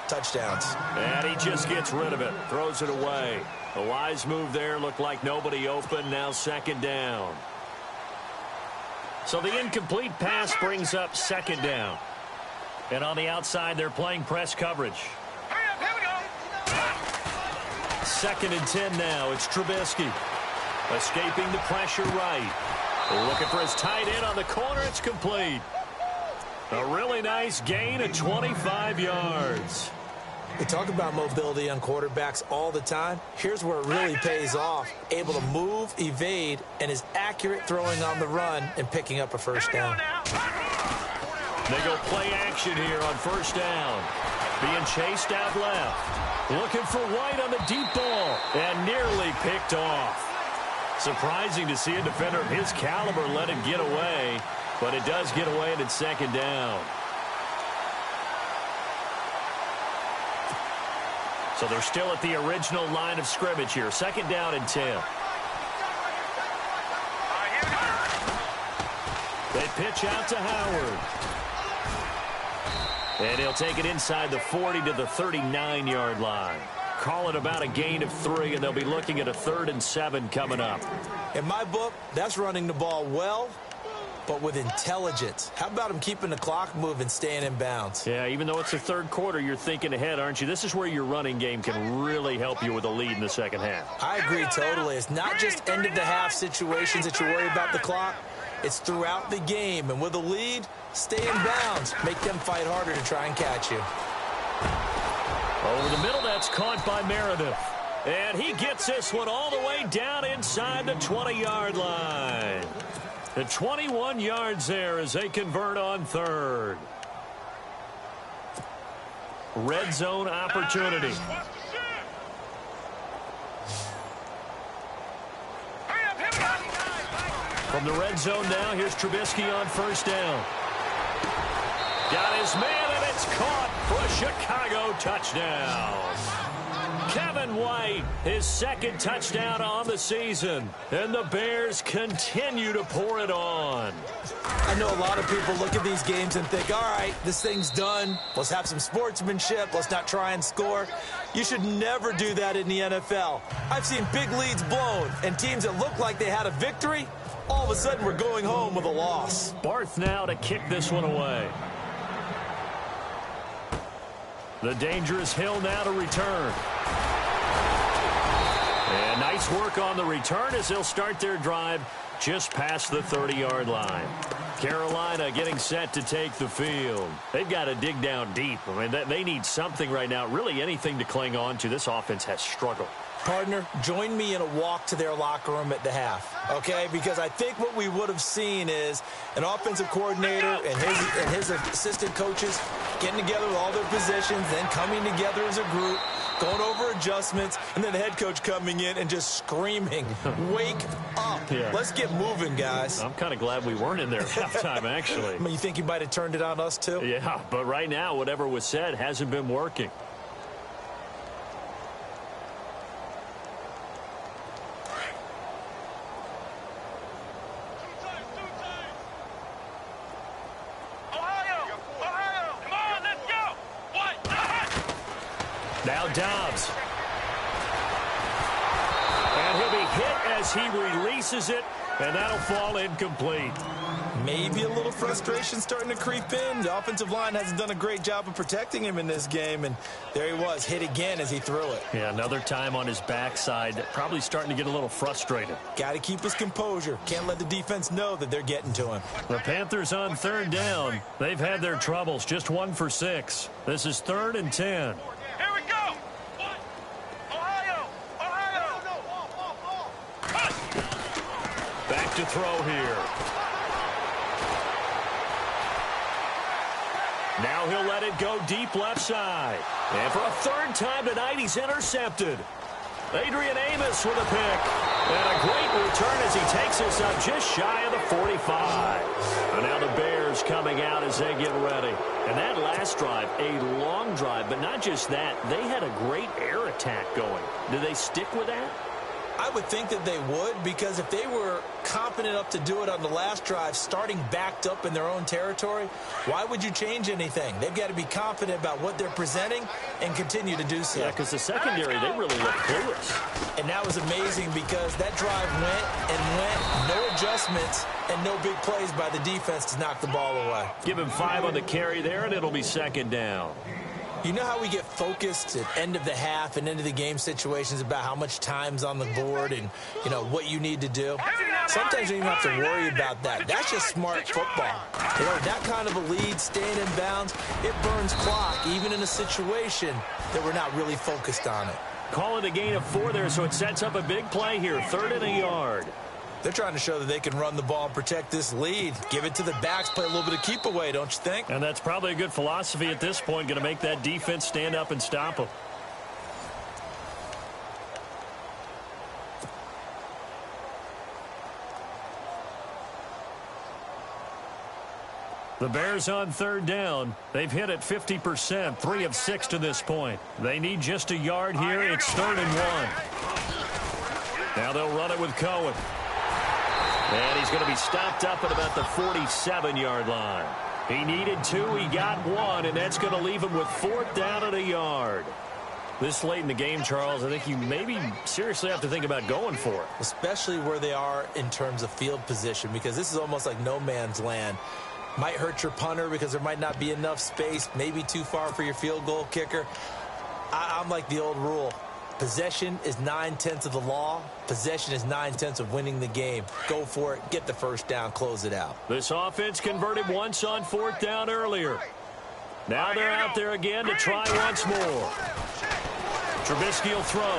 touchdowns. And he just gets rid of it. Throws it away. A wise move there. Looked like nobody open. Now second down. So the incomplete pass brings up second down. And on the outside, they're playing press coverage. Here we go. Second and 10 now. It's Trubisky. Escaping the pressure right. Looking for his tight end on the corner. It's complete. A really nice gain of 25 yards. We talk about mobility on quarterbacks all the time. Here's where it really pays off. Able to move, evade, and is accurate throwing on the run and picking up a first down. They go play action here on first down. Being chased out left. Looking for White on the deep ball. And nearly picked off. Surprising to see a defender of his caliber let it get away. But it does get away and it's second down. So they're still at the original line of scrimmage here. Second down and 10. They pitch out to Howard. And he'll take it inside the 40 to the 39-yard line. Call it about a gain of 3, and they'll be looking at a 3rd and 7 coming up. In my book, that's running the ball well, but with intelligence. How about him keeping the clock moving, staying in bounds? Yeah, even though it's the 3rd quarter, you're thinking ahead, aren't you? This is where your running game can really help you with a lead in the second half. I agree totally. It's not just end-of-the-half situations that you worry about the clock. It's throughout the game. And with a lead, stay in bounds. Make them fight harder to try and catch you. Over the middle, that's caught by Meredith. And he gets this one all the way down inside the 20-yard line. The 21 yards there as they convert on 3rd. Red zone opportunity. From the red zone now, here's Trubisky on 1st down. Got his man, and it's caught for a Chicago touchdown. Kevin White, his 2nd touchdown on the season. And the Bears continue to pour it on. I know a lot of people look at these games and think, all right, this thing's done. Let's have some sportsmanship. Let's not try and score. You should never do that in the NFL. I've seen big leads blown, and teams that look like they had a victory, all of a sudden we're going home with a loss. Barth now to kick this one away. The dangerous Hill now to return. And nice work on the return as they'll start their drive just past the 30-yard line. Carolina getting set to take the field. They've got to dig down deep. I mean, they need something right now, really anything to cling on to. This offense has struggled. Partner, join me in a walk to their locker room at the half, okay? Because I think what we would have seen is an offensive coordinator and his assistant coaches getting together with all their positions, then coming together as a group, going over adjustments, and then the head coach coming in and just screaming, wake up. Yeah. Let's get moving, guys. I'm kind of glad we weren't in there at halftime, actually. I mean, you think he might have turned it on us, too? Yeah, but right now, whatever was said hasn't been working. Now Dobbs. And he'll be hit as he releases it, and that'll fall incomplete. Maybe a little frustration starting to creep in. The offensive line hasn't done a great job of protecting him in this game, and there he was, hit again as he threw it. Yeah, another time on his backside, probably starting to get a little frustrated. Got to keep his composure. Can't let the defense know that they're getting to him. The Panthers on 3rd down. They've had their troubles, just 1 for 6. This is 3rd and 10. Back to throw here. Now he'll let it go deep left side. And for a 3rd time tonight, he's intercepted. Adrian Amos with a pick. And a great return as he takes us up just shy of the 45. And now the Bears coming out as they get ready. And that last drive, a long drive, but not just that. They had a great air attack going. Do they stick with that? I would think that they would, because if they were competent enough to do it on the last drive, starting backed up in their own territory, why would you change anything? They've got to be confident about what they're presenting and continue to do so. Yeah, because the secondary, they really look clueless. And that was amazing because that drive went, no adjustments, and no big plays by the defense to knock the ball away. Give him 5 on the carry there, and it'll be 2nd down. You know how we get focused at end of the half and end of the game situations about how much time's on the board and, you know, what you need to do? Sometimes you don't even have to worry about that. That's just smart football. You know, that kind of a lead, staying in bounds, it burns clock, even in a situation that we're not really focused on it. Call it a gain of 4 there, so it sets up a big play here, 3rd and a yard. They're trying to show that they can run the ball and protect this lead. Give it to the backs, play a little bit of keep away, don't you think? And that's probably a good philosophy at this point, going to make that defense stand up and stop them. The Bears on 3rd down. They've hit it 50%, 3 of 6 to this point. They need just a yard here. It's 3rd and 1. Now they'll run it with Cohen. And he's going to be stopped up at about the 47-yard line. He needed 2, he got 1, and that's going to leave him with 4th down at a yard. This late in the game, Charles, I think you maybe seriously have to think about going for it. Especially where they are in terms of field position, because this is almost like no man's land. Might hurt your punter because there might not be enough space, maybe too far for your field goal kicker. I'm like the old rule. Possession is 9/10 of the law. Possession is 9/10 of winning the game. Go for it. Get the first down. Close it out. This offense converted once on 4th down earlier. Now they're out there again to try once more. Trubisky will throw.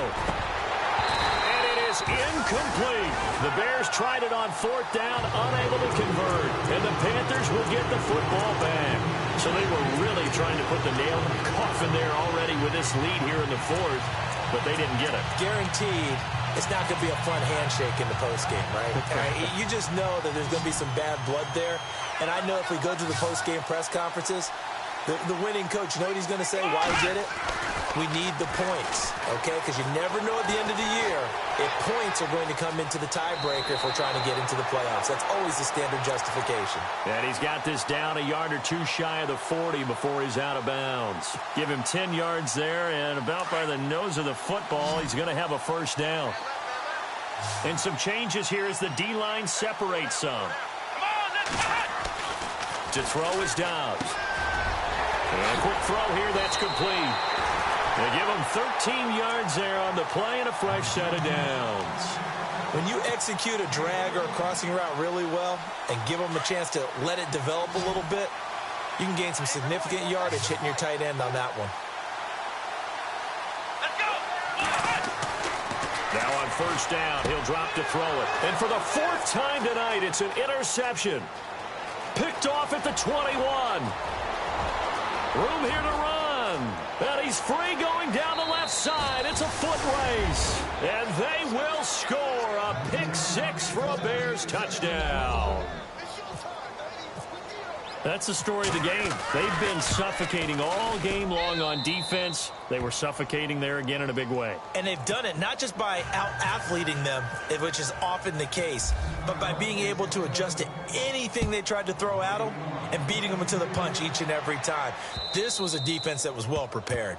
And it is incomplete. The Bears tried it on 4th down, unable to convert. And the Panthers will get the football back. So they were really trying to put the nail in the coffin there already with this lead here in the 4th. But they didn't get it. Guaranteed, it's not going to be a fun handshake in the postgame, right? You just know that there's going to be some bad blood there. And I know if we go to the postgame press conferences, the winning coach, you know what he's going to say? Why he did it? We need the points, okay? Because you never know at the end of the year if points are going to come into the tiebreaker if we're trying to get into the playoffs. That's always the standard justification. And he's got this down a yard or 2 shy of the 40 before he's out of bounds. Give him 10 yards there, and about by the nose of the football, he's going to have a first down. And some changes here as the D-line separates some. To throw is Dobbs. And a quick throw here, that's complete. They give him 13 yards there on the play and a fresh set of downs. When you execute a drag or a crossing route really well and give them a chance to let it develop a little bit, you can gain some significant yardage hitting your tight end on that one. Let's go. Now on first down, he'll drop to throw it. And for the 4th time tonight, it's an interception. Picked off at the 21. Room here to run. And he's free going down the left side. It's a foot race. And they will score a pick 6 for a Bears touchdown. That's the story of the game. They've been suffocating all game long on defense. They were suffocating there again in a big way. And they've done it not just by out-athleting them, which is often the case, but by being able to adjust to anything they tried to throw at them and beating them into the punch each and every time. This was a defense that was well prepared.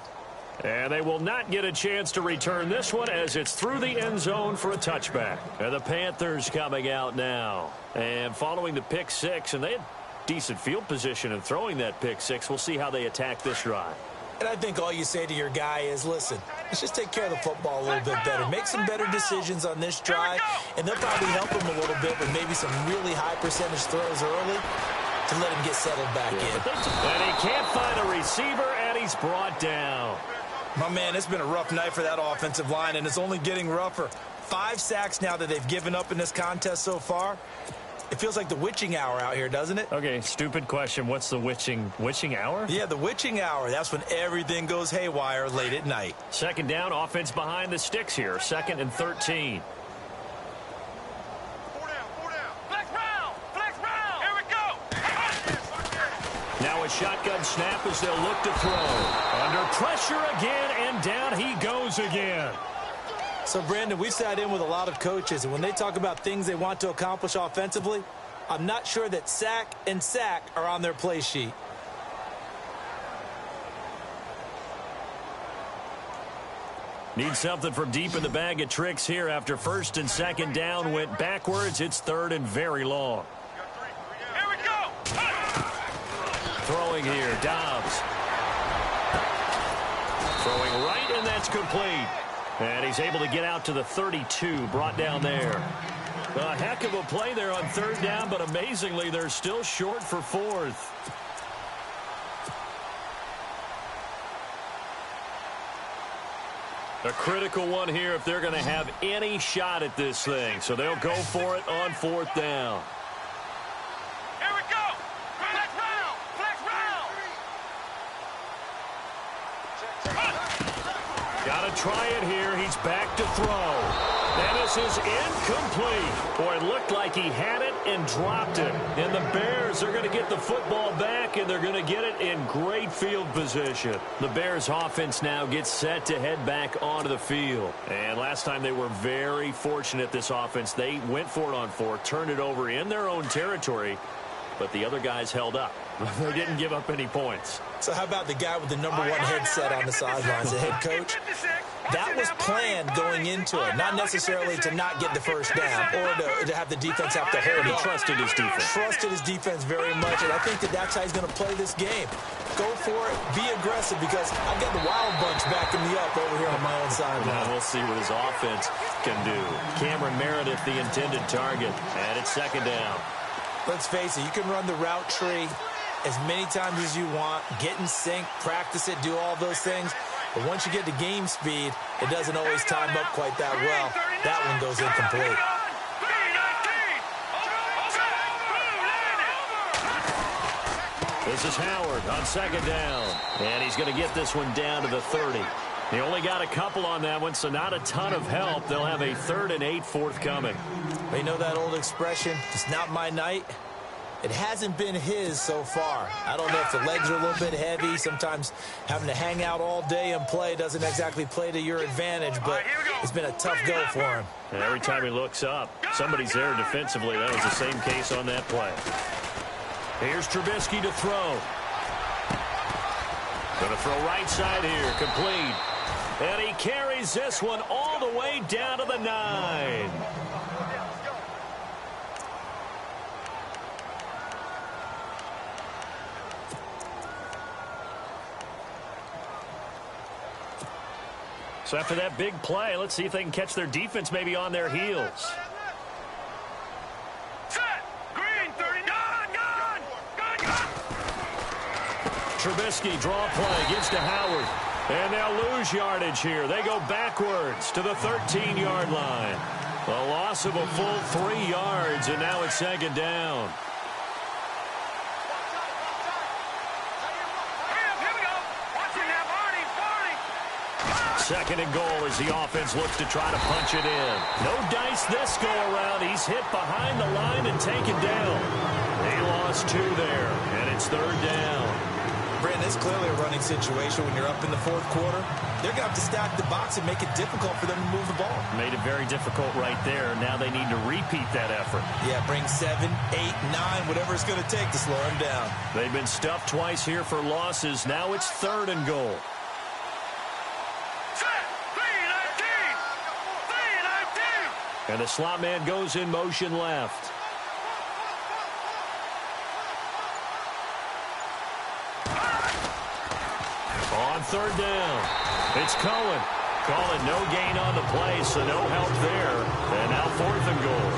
And they will not get a chance to return this one as it's through the end zone for a touchback. And the Panthers coming out now. And following the pick 6, and they had decent field position in throwing that pick 6. We'll see how they attack this drive. And I think all you say to your guy is, listen, let's just take care of the football a little bit better. Make some better decisions on this drive, and they'll probably help him a little bit with maybe some really high percentage throws early to let him get settled back in. And he can't find a receiver, and he's brought down. My man, it's been a rough night for that offensive line, and it's only getting rougher. 5 sacks now that they've given up in this contest so far. It feels like the witching hour out here, doesn't it? Okay, stupid question. What's the witching hour? Yeah, the witching hour. That's when everything goes haywire late at night. Second down, offense behind the sticks here. 2nd and 13. 4 down. Flex round. Here we go. Now a shotgun snap as they'll look to throw. Under pressure again, and down he goes again. So, Brandon, we've sat in with a lot of coaches, and when they talk about things they want to accomplish offensively, I'm not sure that sack and sack are on their play sheet. Need something from deep in the bag of tricks here after 1st and 2nd down went backwards. It's 3rd and very long. Here we go. Throwing here, Dobbs. Throwing right, and that's complete. And he's able to get out to the 32, brought down there. A heck of a play there on 3rd down, but amazingly, they're still short for 4th. A critical one here if they're going to have any shot at this thing. So they'll go for it on 4th down. Here we go. Flex round. Got to try it here. He's back to throw. And this is incomplete. Boy, it looked like he had it and dropped it. And the Bears are going to get the football back, and they're going to get it in great field position. The Bears offense now gets set to head back onto the field. And last time they were very fortunate, this offense. They went for it on fourth, turned it over in their own territory, but the other guys held up. They didn't give up any points. So how about the guy with the number one headset on the sidelines, the head coach? That was planned going into it, not necessarily to not get the first down or to have the defense have to hold it. He trusted his defense. Trusted his defense very much, and I think that's how he's going to play this game. Go for it, be aggressive, because I've got the Wild Bunch backing me up over here on my own side. Now we'll see what his offense can do. Cameron Meredith, the intended target, and it's second down. Let's face it, you can run the route tree as many times as you want, get in sync, practice it, do all those things. But once you get to game speed, it doesn't always time up quite that well. That one goes incomplete. This is Howard on second down. And he's going to get this one down to the 30. He only got a couple on that one, so not a ton of help. They'll have a 3rd and 8 forthcoming. You know that old expression, it's not my night? It hasn't been his so far. I don't know if the legs are a little bit heavy. Sometimes having to hang out all day and play doesn't exactly play to your advantage, but it's been a tough go for him. And every time he looks up, somebody's there defensively. That was the same case on that play. Here's Trubisky to throw. Going to throw right side here, complete. And he carries this one all the way down to the 9. So after that big play, let's see if they can catch their defense maybe on their heels. Set. Green, 30. Gone. Trubisky, draw play, gives to Howard. And they'll lose yardage here. They go backwards to the 13-yard line. A loss of a full 3 yards, and now it's second down. Second and goal as the offense looks to try to punch it in. No dice this go around. He's hit behind the line and taken down. He lost 2 there, and it's 3rd down. Brandon, it's clearly a running situation when you're up in the 4th quarter. They're going to have to stack the box and make it difficult for them to move the ball. Made it very difficult right there. Now they need to repeat that effort. Yeah, bring 7, 8, 9, whatever it's going to take to slow them down. They've been stuffed twice here for losses. Now it's 3rd and goal. And the slot man goes in motion left. On 3rd down, it's Cohen. Calling no gain on the play, so no help there. And now 4th and goal.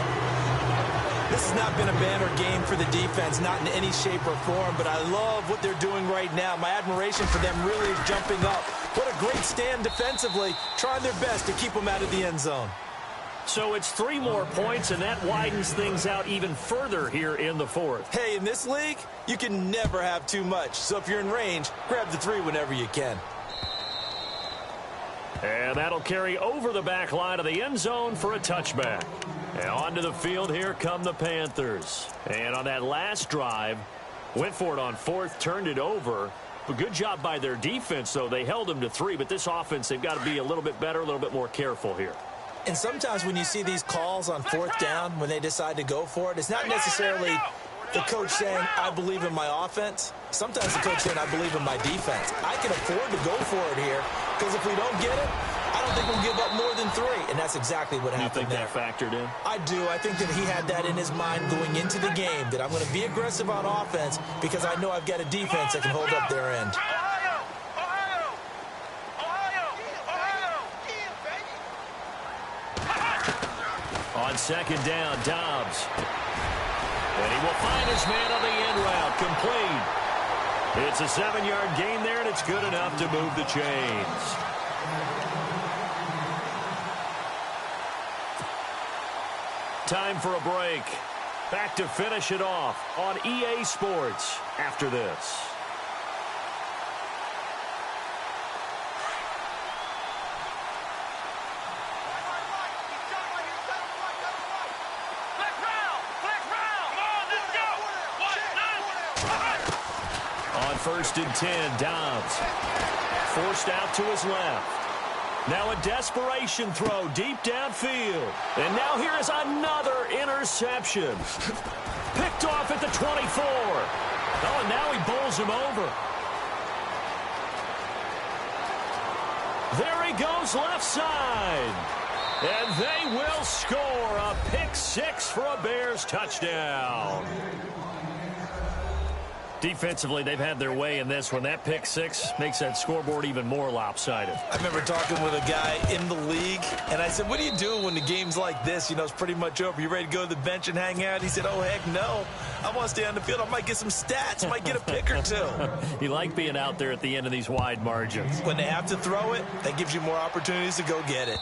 This has not been a banner game for the defense, not in any shape or form, but I love what they're doing right now. My admiration for them really is jumping up. What a great stand defensively, trying their best to keep them out of the end zone. So it's 3 more points, and that widens things out even further here in the 4th. Hey, in this league, you can never have too much. So if you're in range, grab the 3 whenever you can. And that'll carry over the back line of the end zone for a touchback. And onto the field, here come the Panthers. And on that last drive, went for it on 4th, turned it over. But good job by their defense, though. They held them to 3, but this offense, they've got to be a little bit better, a little bit more careful here. And sometimes when you see these calls on 4th down, when they decide to go for it, it's not necessarily the coach saying, I believe in my offense. Sometimes the coach saying, I believe in my defense. I can afford to go for it here, because if we don't get it, I don't think we'll give up more than 3. And that's exactly what happened there. You think that factored in? I do. I think that he had that in his mind going into the game, that I'm going to be aggressive on offense because I know I've got a defense that can hold up their end. On second down, Dobbs. And he will find his man on the end route, complete. It's a 7-yard gain there, and it's good enough to move the chains. Time for a break. Back to finish it off on EA Sports after this. 1st and 10. Dobbs forced out to his left. Now a desperation throw deep downfield. And now here is another interception. Picked off at the 24. Oh, and now he bowls him over. There he goes left side. And they will score a pick six for a Bears touchdown. Defensively, they've had their way in this one. That pick six makes that scoreboard even more lopsided. I remember talking with a guy in the league, and I said, what do you do when the game's like this? You know, it's pretty much over. You ready to go to the bench and hang out? He said, oh, heck no. I want to stay on the field. I might get some stats. I might get a pick or two. You like being out there at the end of these wide margins. When they have to throw it, that gives you more opportunities to go get it.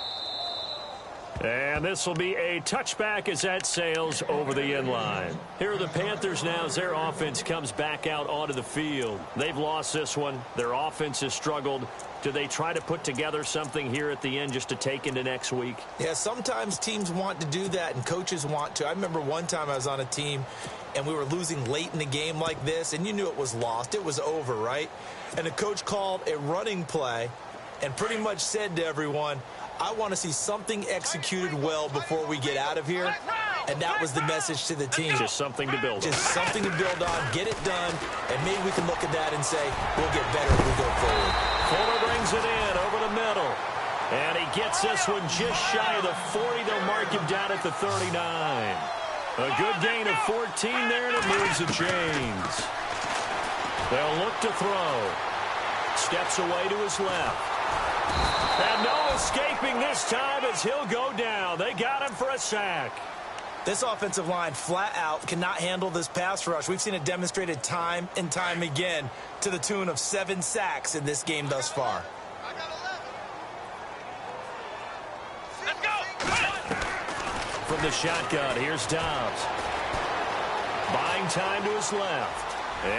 And this will be a touchback as that sails over the end line. Here are the Panthers now as their offense comes back out onto the field. They've lost this one. Their offense has struggled. Do they try to put together something here at the end just to take into next week? Yeah, sometimes teams want to do that and coaches want to. I remember one time I was on a team and we were losing late in the game like this, and you knew it was lost. It was over, right? And the coach called a running play and pretty much said to everyone, I want to see something executed well before we get out of here. And that was the message to the team. Just something to build on. Just something to build on, get it done, and maybe we can look at that and say, we'll get better as we go forward. Fuller brings it in over the middle. And he gets this one just shy of the 40. They'll mark him down at the 39. A good gain of 14 there, and it moves the chains. They'll look to throw. Steps away to his left. And no escaping this time as he'll go down. They got him for a sack. This offensive line flat out cannot handle this pass rush. We've seen it demonstrated time and time again to the tune of 7 sacks in this game thus far. Let's go. From the shotgun, here's Dobbs. Buying time to his left.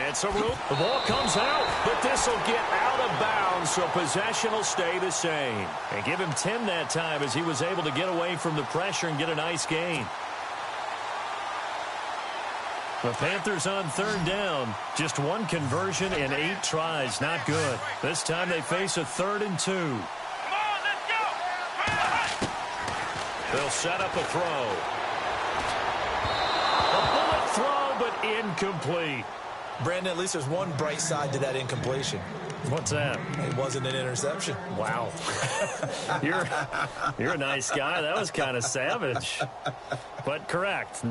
It's a root. The ball comes out, but this will get out of bounds, so possession will stay the same. And give him 10 that time as he was able to get away from the pressure and get a nice gain. The Panthers on 3rd down. Just 1 conversion in 8 tries. Not good. This time they face a 3rd and 2. Come on, let's go. They'll set up a throw. A bullet throw, but incomplete. Brandon, at least there's one bright side to that incompletion. What's that? It wasn't an interception. Wow. You're a nice guy. That was kind of savage. But correct.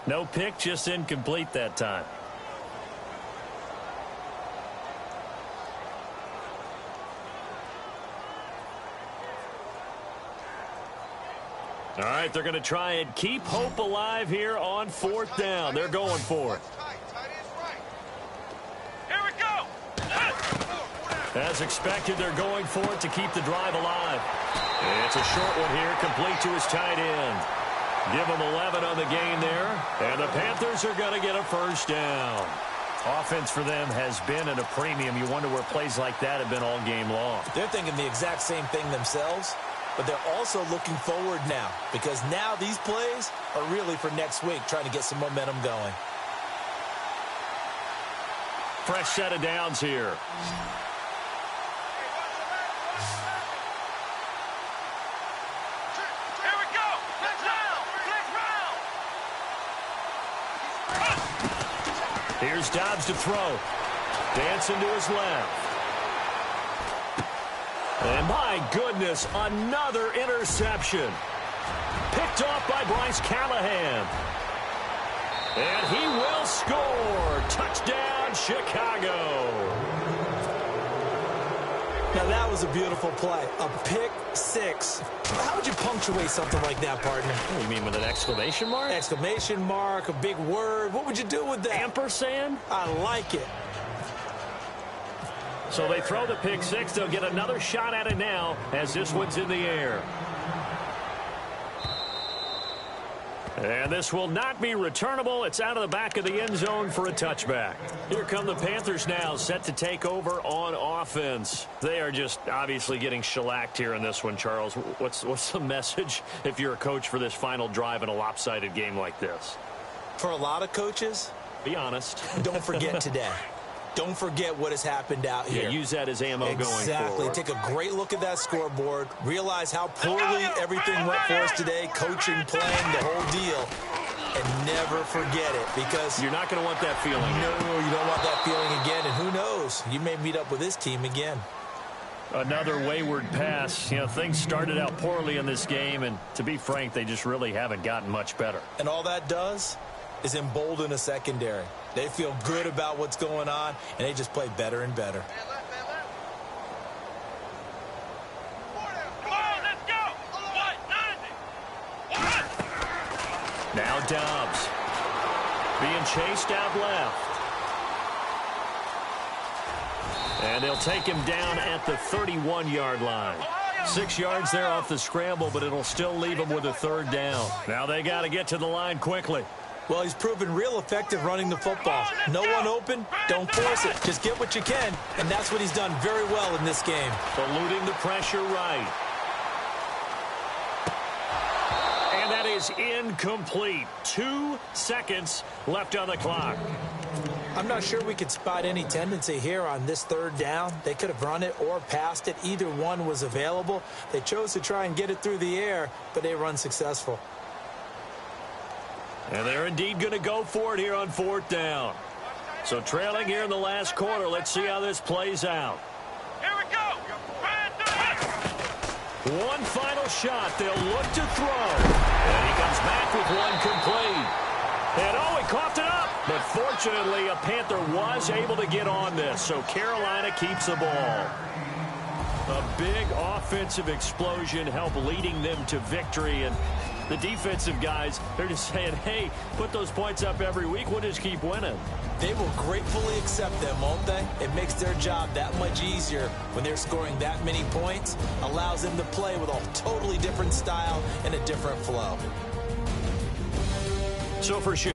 No pick, just incomplete that time. All right, they're going to try and keep hope alive here on 4th down. They're going for it. Here we go. As expected, they're going for it to keep the drive alive. It's a short one here, complete to his tight end. Give him 11 on the gain there, and the Panthers are going to get a 1st down. Offense for them has been at a premium. You wonder where plays like that have been all game long. They're thinking the exact same thing themselves, but they're also looking forward now, because now these plays are really for next week, trying to get some momentum going. Fresh set of downs here. Here we go. Let's round. Here's Dobbs to throw. Dancing to his left. And my goodness, another interception. Picked off by Bryce Callahan. And he will score. Touchdown, Chicago. Now, that was a beautiful play. A pick six. How would you punctuate something like that, partner? What do you mean, with an exclamation mark? Exclamation mark, a big word. What would you do with that? Ampersand? I like it. So they throw the pick six. They'll get another shot at it now as this one's in the air. And this will not be returnable. It's out of the back of the end zone for a touchback. Here come the Panthers now, set to take over on offense. They are just obviously getting shellacked here in this one, Charles. What's the message if you're a coach for this final drive in a lopsided game like this? For a lot of coaches, be honest. don't forget today. Don't forget what has happened out here. Yeah, use that as ammo going forward. Exactly. Take a great look at that scoreboard. Realize how poorly everything went for us today. Coaching, playing, the whole deal. And never forget it, because you're not going to want that feeling. No, you don't want that feeling again. And who knows? You may meet up with this team again. Another wayward pass. You know, things started out poorly in this game, and to be frank, they just really haven't gotten much better. And all that does is embolden a secondary. They feel good about what's going on, and they just play better and better. Come on, let's go. Now Dobbs being chased out left. And they'll take him down at the 31-yard line. 6 yards there off the scramble, but it'll still leave him with a third down. Now they got to get to the line quickly. Well, he's proven real effective running the football. No one open, don't force it. Just get what you can, and that's what he's done very well in this game. Eluding the pressure right. And that is incomplete. 2 seconds left on the clock. I'm not sure we could spot any tendency here on this third down. They could have run it or passed it. Either one was available. They chose to try and get it through the air, but they run successful. And they're indeed going to go for it here on 4th down. So trailing here in the last quarter. Let's see how this plays out. Here we go. One final shot. They'll look to throw. And he comes back with one complete. And oh, he coughed it up. But fortunately, a Panther was able to get on this. So Carolina keeps the ball. A big offensive explosion helped leading them to victory. And the defensive guys, they're just saying, hey, put those points up every week. We'll just keep winning. They will gratefully accept them, won't they? It makes their job that much easier when they're scoring that many points. Allows them to play with a totally different style and a different flow. So for sure.